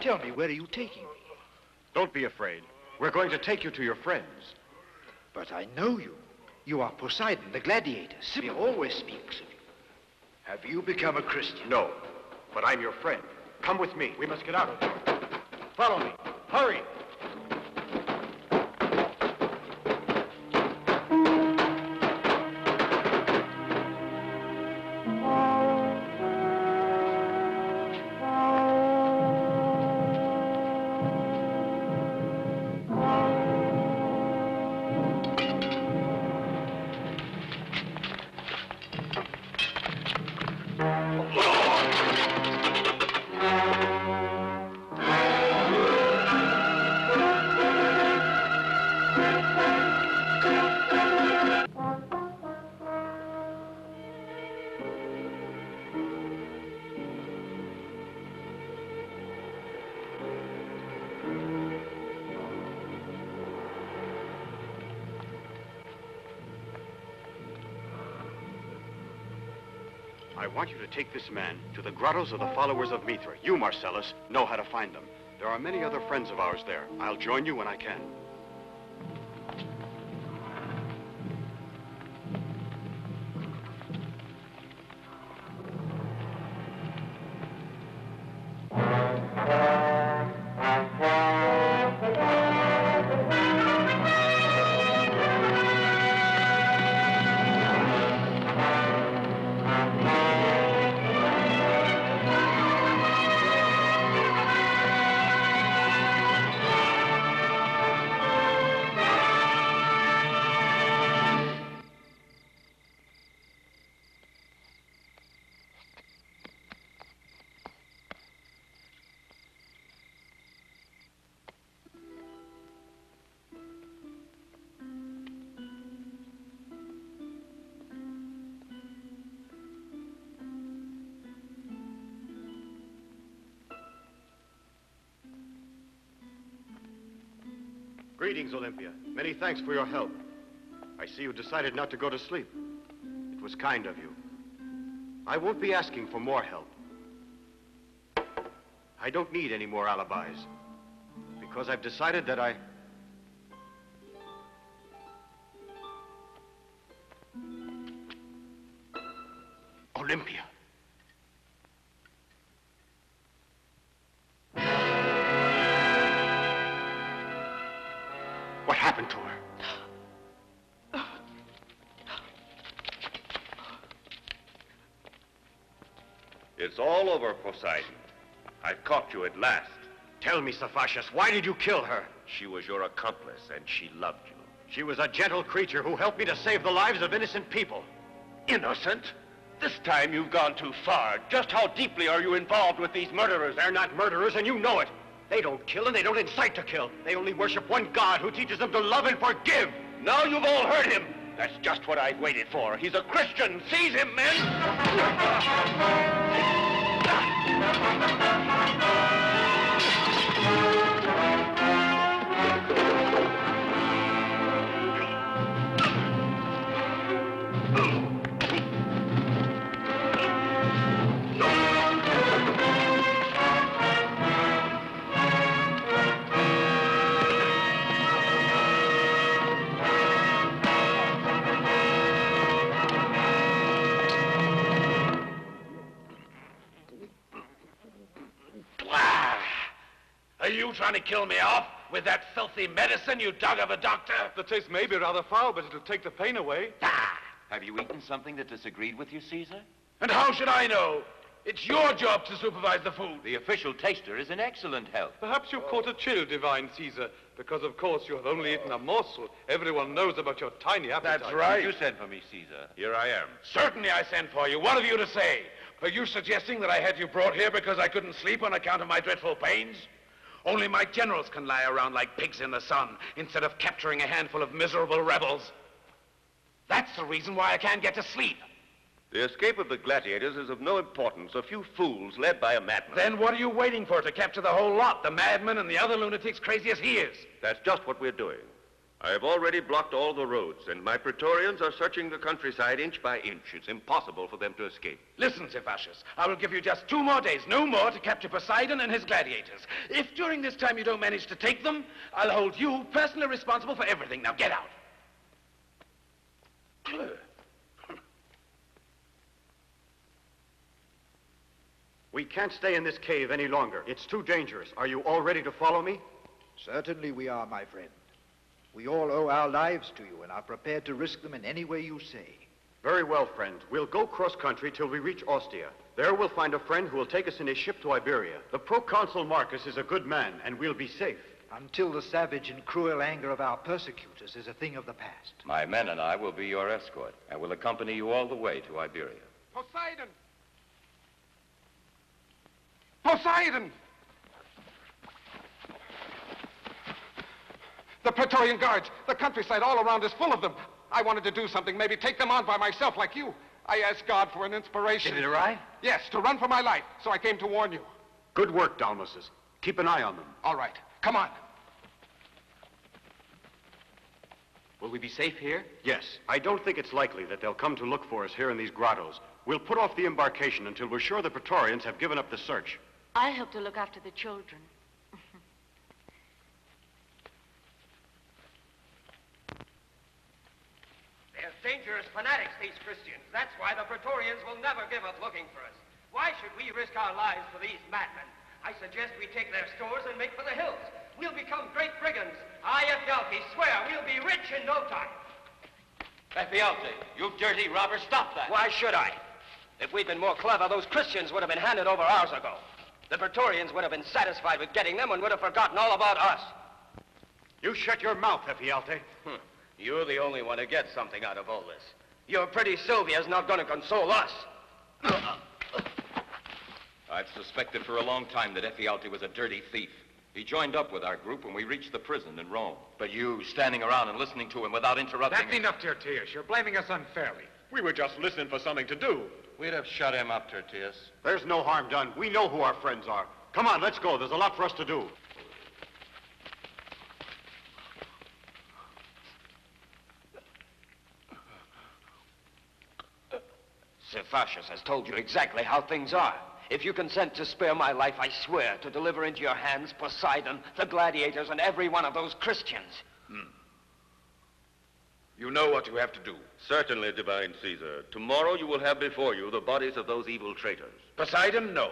Tell me, where are you taking me? Don't be afraid. We're going to take you to your friends. But I know you. You are Poseidon, the gladiator. He always speaks of you. Have you become a Christian? No, but I'm your friend. Come with me. We must get out of here. Follow me. Hurry. I want you to take this man to the grottos of the followers of Mithra. You, Marcellus, know how to find them. There are many other friends of ours there. I'll join you when I can. Greetings, Olympia. Many thanks for your help. I see you decided not to go to sleep. It was kind of you. I won't be asking for more help. I don't need any more alibis, because I've decided that Olympia. What happened to her? It's all over, Poseidon. I've caught you at last. Tell me, Cephacius, why did you kill her? She was your accomplice, and she loved you. She was a gentle creature who helped me to save the lives of innocent people. Innocent? This time you've gone too far. Just how deeply are you involved with these murderers? They're not murderers, and you know it. They don't kill, and they don't incite to kill. They only worship one God who teaches them to love and forgive. Now you've all heard him. That's just what I've waited for. He's a Christian. Seize him, men! trying to kill me off with that filthy medicine, you dog of a doctor? The taste may be rather foul, but it'll take the pain away. Have you eaten something that disagreed with you, Caesar? And how should I know? It's your job to supervise the food. The official taster is in excellent health. Perhaps you've caught a chill, divine Caesar, because of course you have only eaten a morsel. Everyone knows about your tiny appetite. That's right. You sent for me, Caesar. Here I am. Certainly I sent for you. What have you to say? Are you suggesting that I had you brought here because I couldn't sleep on account of my dreadful pains? Only my generals can lie around like pigs in the sun instead of capturing a handful of miserable rebels. That's the reason why I can't get to sleep. The escape of the gladiators is of no importance. A few fools led by a madman. Then what are you waiting for to capture the whole lot, the madman and the other lunatics crazy as he is? That's just what we're doing. I have already blocked all the roads, and my Praetorians are searching the countryside inch by inch. It's impossible for them to escape. Listen, Cephacius, I will give you just 2 more days, no more, to capture Poseidon and his gladiators. If during this time you don't manage to take them, I'll hold you personally responsible for everything. Now get out. We can't stay in this cave any longer. It's too dangerous. Are you all ready to follow me? Certainly we are, my friend. We all owe our lives to you and are prepared to risk them in any way you say. Very well, friend. We'll go cross-country till we reach Ostia. There we'll find a friend who will take us in his ship to Iberia. The proconsul Marcus is a good man, and we'll be safe. Until the savage and cruel anger of our persecutors is a thing of the past. My men and I will be your escort, and will accompany you all the way to Iberia. Poseidon! Poseidon! The Praetorian Guards, the countryside all around is full of them. I wanted to do something, maybe take them on by myself like you. I asked God for an inspiration. Did it arrive? Yes, to run for my life, so I came to warn you. Good work, Dalmases. Keep an eye on them. All right, come on. Will we be safe here? Yes. I don't think it's likely that they'll come to look for us here in these grottos. We'll put off the embarkation until we're sure the Praetorians have given up the search. I'll help to look after the children. They're dangerous fanatics, these Christians. That's why the Praetorians will never give up looking for us. Why should we risk our lives for these madmen? I suggest we take their stores and make for the hills. We'll become great brigands. I, Ephialtes, swear we'll be rich in no time. Ephialtes, you dirty robber, stop that. Why should I? If we'd been more clever, those Christians would have been handed over hours ago. The Praetorians would have been satisfied with getting them and would have forgotten all about us. You shut your mouth, Ephialtes. You're the only one who gets something out of all this. Your pretty Sylvia's not going to console us. I've suspected for a long time that Ephialtes was a dirty thief. He joined up with our group when we reached the prison in Rome. But you, standing around and listening to him without interrupting... That's enough, Tertius. You're blaming us unfairly. We were just listening for something to do. We'd have shut him up, Tertius. There's no harm done. We know who our friends are. Come on, let's go. There's a lot for us to do. Cephacius has told you exactly how things are. If you consent to spare my life, I swear to deliver into your hands Poseidon, the gladiators, and every one of those Christians. You know what you have to do. Certainly, divine Caesar. Tomorrow you will have before you the bodies of those evil traitors. Poseidon, no.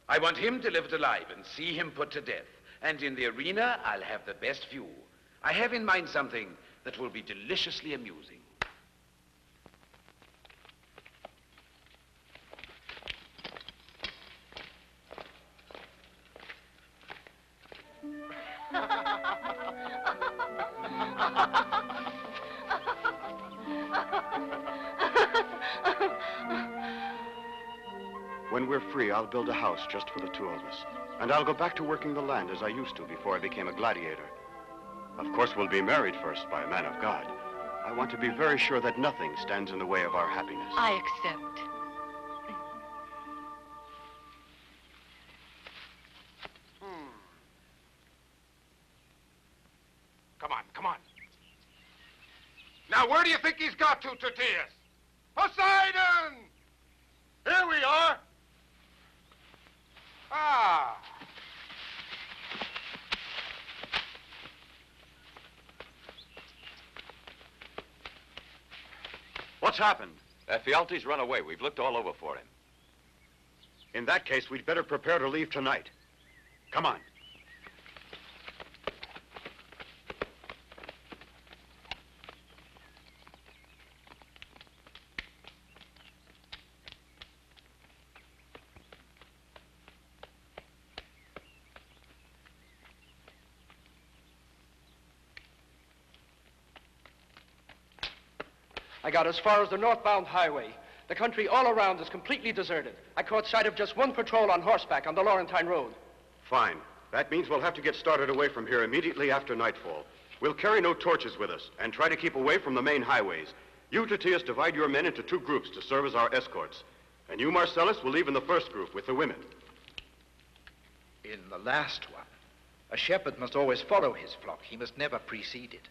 I want him delivered alive and see him put to death. And in the arena, I'll have the best view. I have in mind something that will be deliciously amusing. When we're free, I'll build a house just for the 2 of us. And I'll go back to working the land as I used to before I became a gladiator. Of course, we'll be married first by a man of God. I want to be very sure that nothing stands in the way of our happiness. I accept. Come on, come on. Now, where do you think he's got to, Tertius? Poseidon! Here we are. Ah. What's happened? Ephialtes run away. We've looked all over for him. In that case, we'd better prepare to leave tonight. Come on. I got as far as the northbound highway. The country all around is completely deserted. I caught sight of just one patrol on horseback on the Laurentine Road. Fine. That means we'll have to get started away from here immediately after nightfall. We'll carry no torches with us and try to keep away from the main highways. You, Titius, divide your men into 2 groups to serve as our escorts. And you, Marcellus, will leave in the first group with the women. In the last one, a shepherd must always follow his flock. He must never precede it.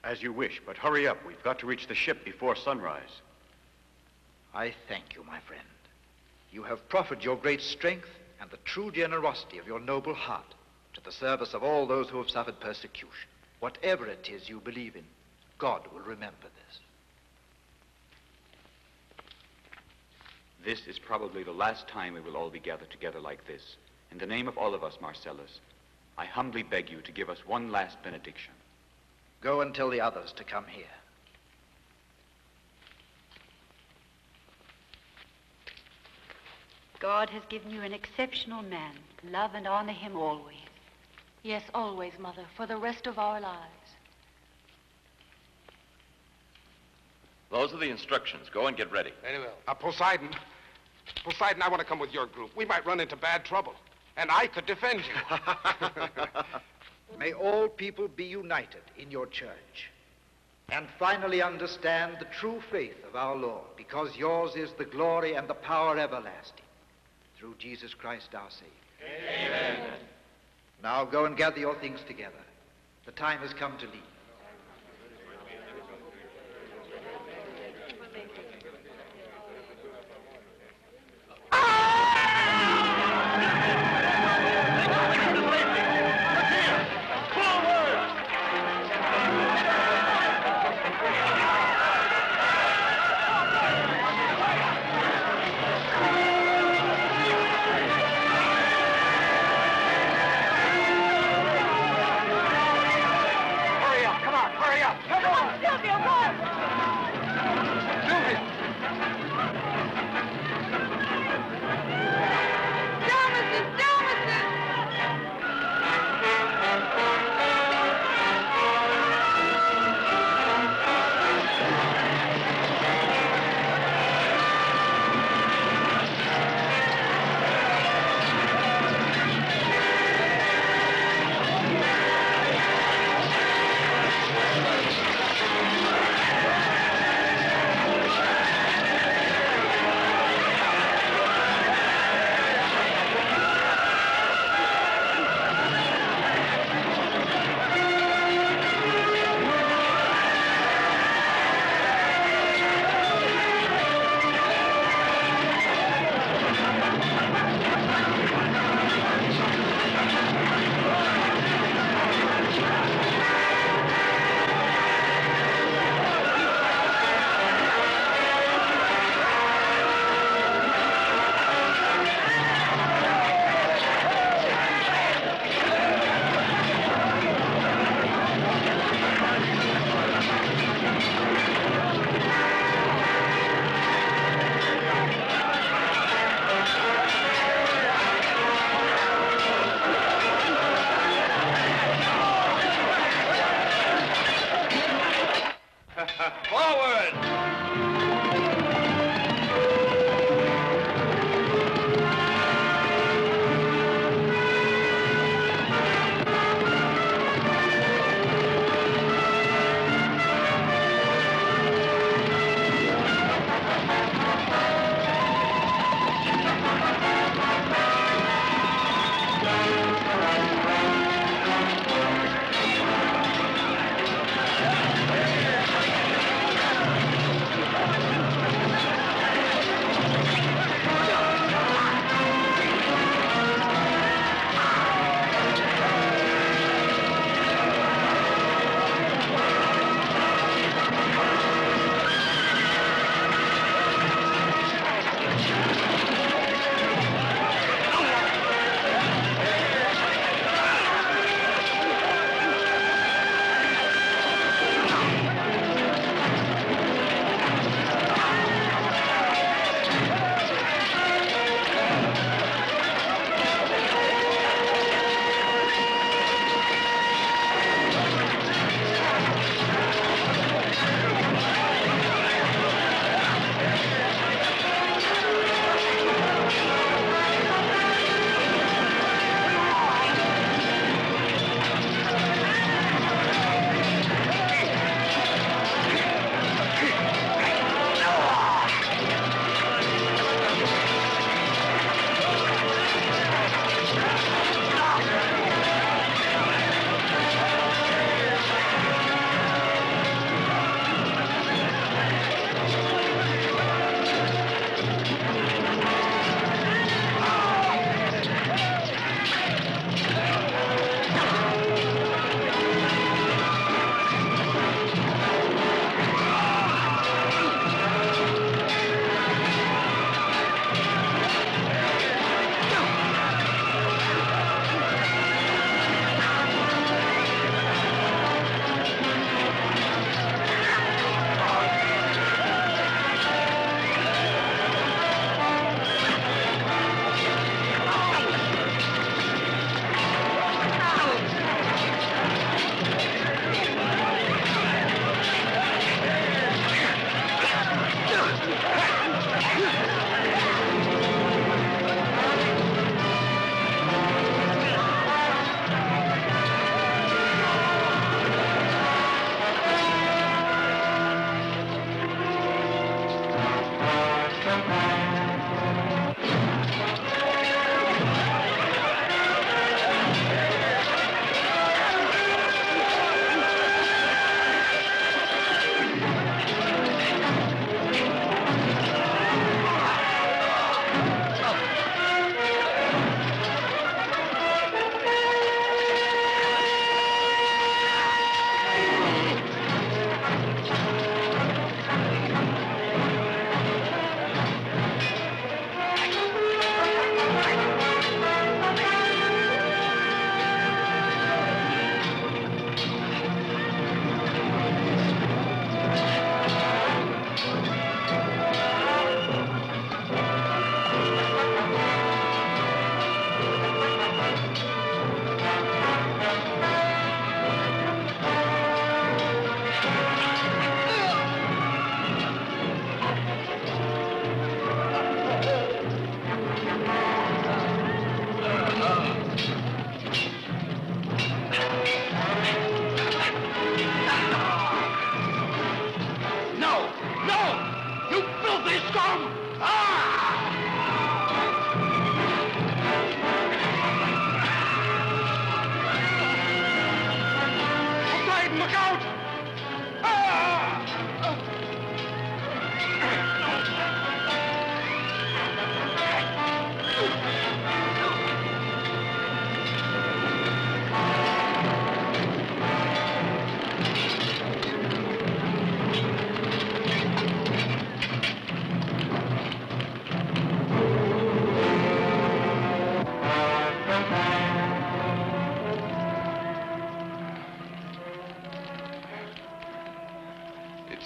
As you wish, but hurry up. We've got to reach the ship before sunrise. I thank you, my friend. You have proffered your great strength and the true generosity of your noble heart to the service of all those who have suffered persecution. Whatever it is you believe in, God will remember this. This is probably the last time we will all be gathered together like this. In the name of all of us, Marcellus, I humbly beg you to give us one last benediction. Go and tell the others to come here. God has given you an exceptional man. Love and honor him always. Yes, always, Mother, for the rest of our lives. Those are the instructions. Go and get ready. Very well. Poseidon. Poseidon, I want to come with your group. We might run into bad trouble. And I could defend you. May all people be united in your church and finally understand the true faith of our Lord, because yours is the glory and the power everlasting. Through Jesus Christ our Savior. Amen. Now go and gather your things together. The time has come to leave.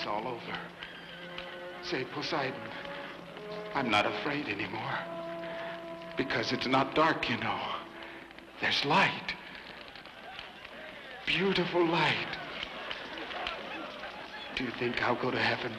It's all over. Say, Poseidon, I'm not afraid anymore. Because it's not dark, you know. There's light. Beautiful light. Do you think I'll go to heaven?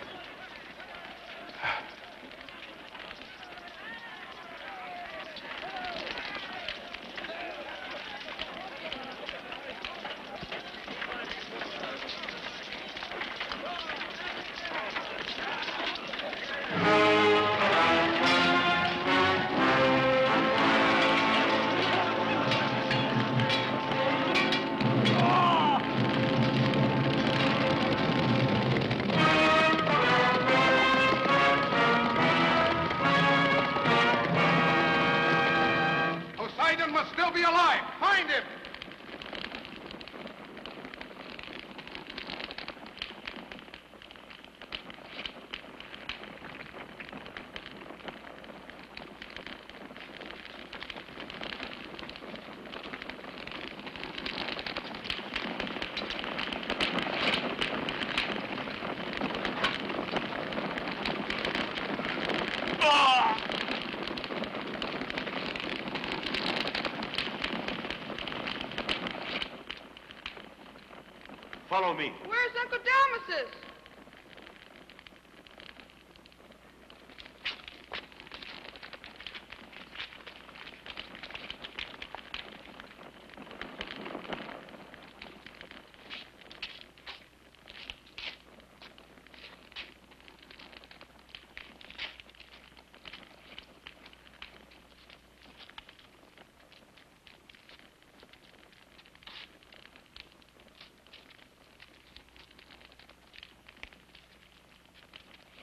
Follow me. Where's Uncle Damasus?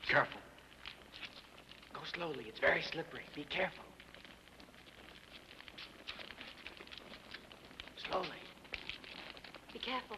Careful. Go slowly. It's very slippery. Be careful. Slowly. Be careful.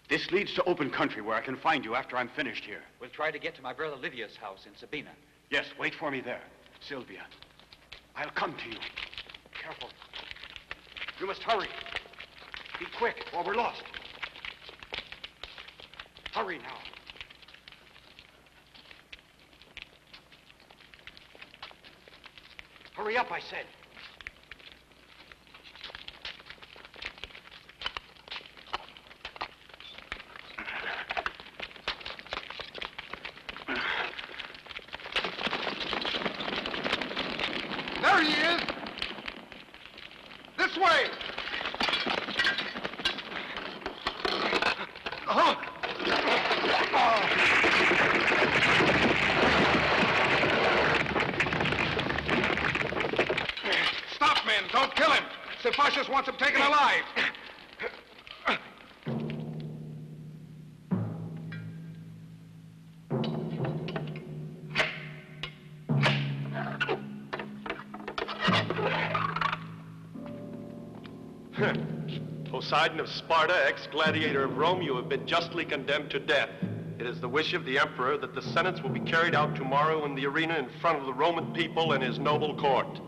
This leads to open country where I can find you after I'm finished here. We'll try to get to my brother Livia's house in Sabina. Yes, wait for me there. Sylvia, I'll come to you. Careful. You must hurry. Be quick, or we're lost. Hurry now. Hurry up, I said. There he is! This way! Stop, men! Don't kill him! Cephacius wants him taken alive! Poseidon of Sparta, ex-gladiator of Rome, you have been justly condemned to death. It is the wish of the emperor that the sentence will be carried out tomorrow in the arena in front of the Roman people and his noble court.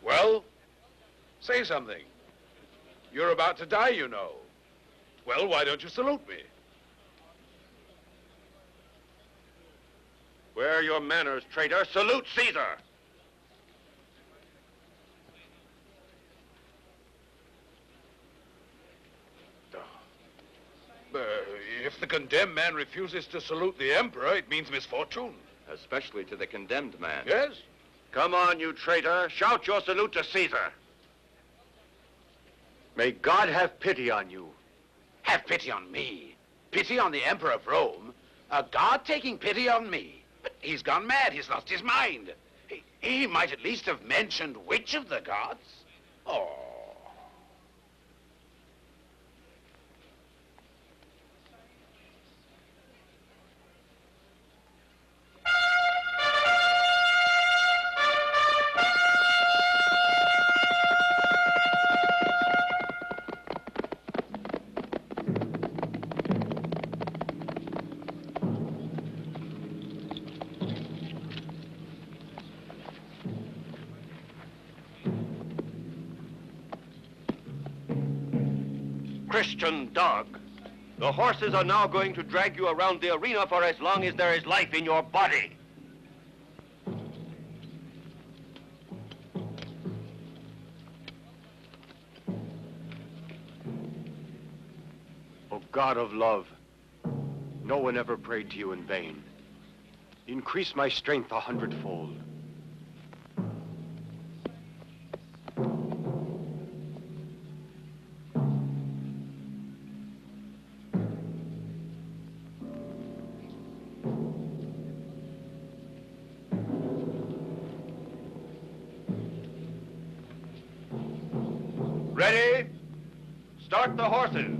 Well, say something. You're about to die, you know. Well, why don't you salute me? Where are your manners, traitor? Salute Caesar! If the condemned man refuses to salute the emperor, it means misfortune. Especially to the condemned man. Yes? Come on, you traitor. Shout your salute to Caesar. May God have pity on you. Have pity on me? Pity on the emperor of Rome? A god taking pity on me? But he's gone mad. He's lost his mind. He might at least have mentioned which of the gods. Oh. Christian dog. The horses are now going to drag you around the arena for as long as there is life in your body. O God of love, no one ever prayed to you in vain. Increase my strength 100-fold. Ready? Start the horses.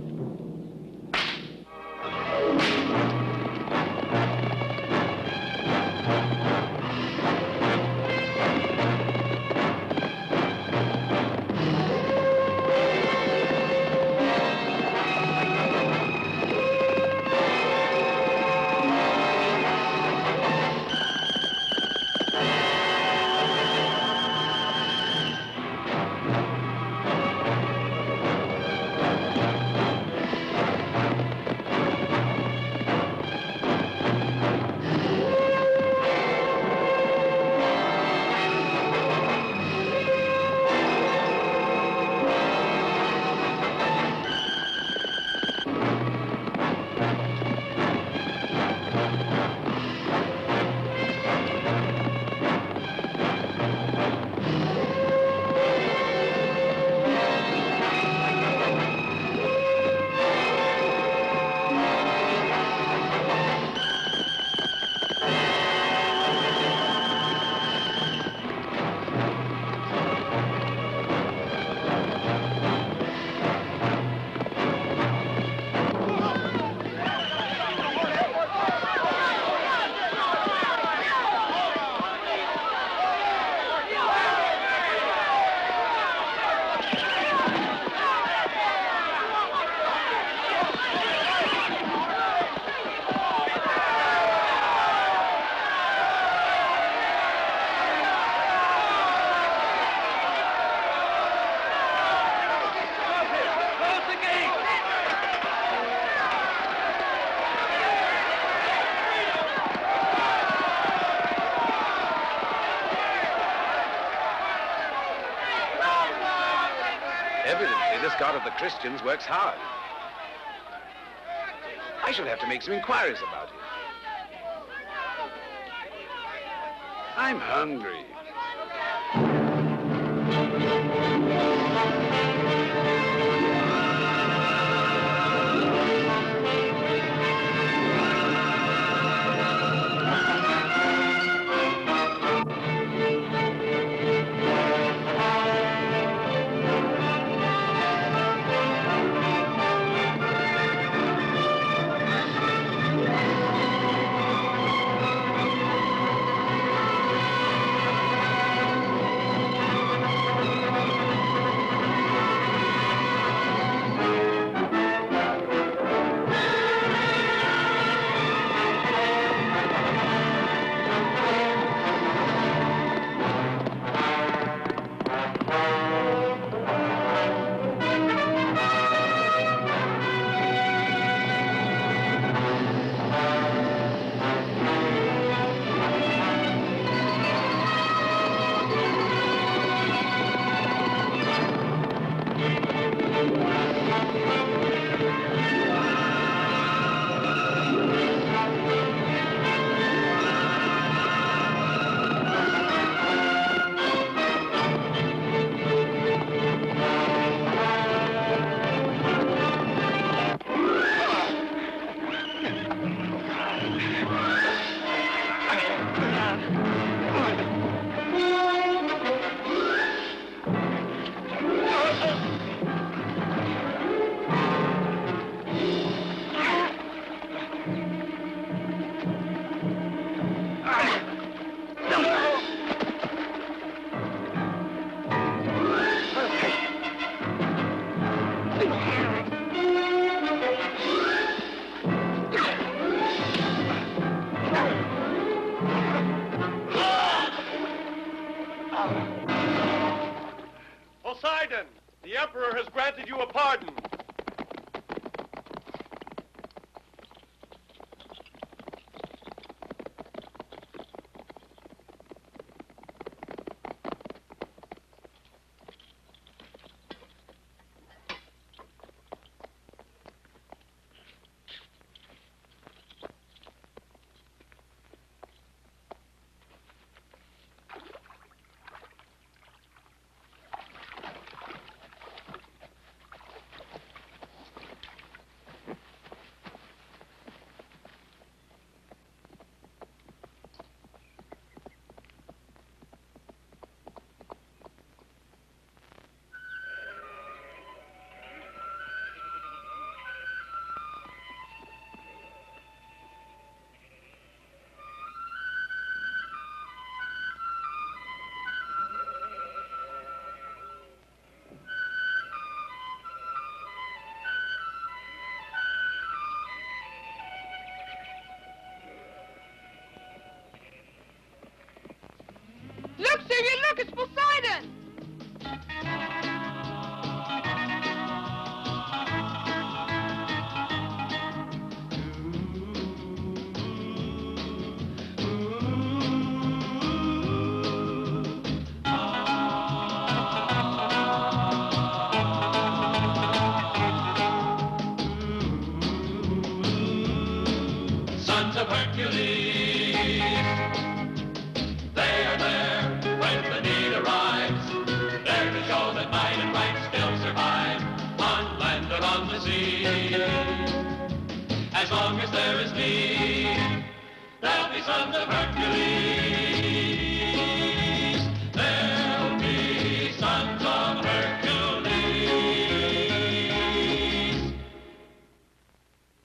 Evidently, this god of the Christians works hard. I shall have to make some inquiries about him. I'm hungry. The Emperor has granted you a pardon. Look, Sylvia, look, it's Poseidon! Sons of Hercules, they are there when the need arrives. There to show that might and right still survive on land or on the sea. As long as there is need, there'll be sons of Hercules.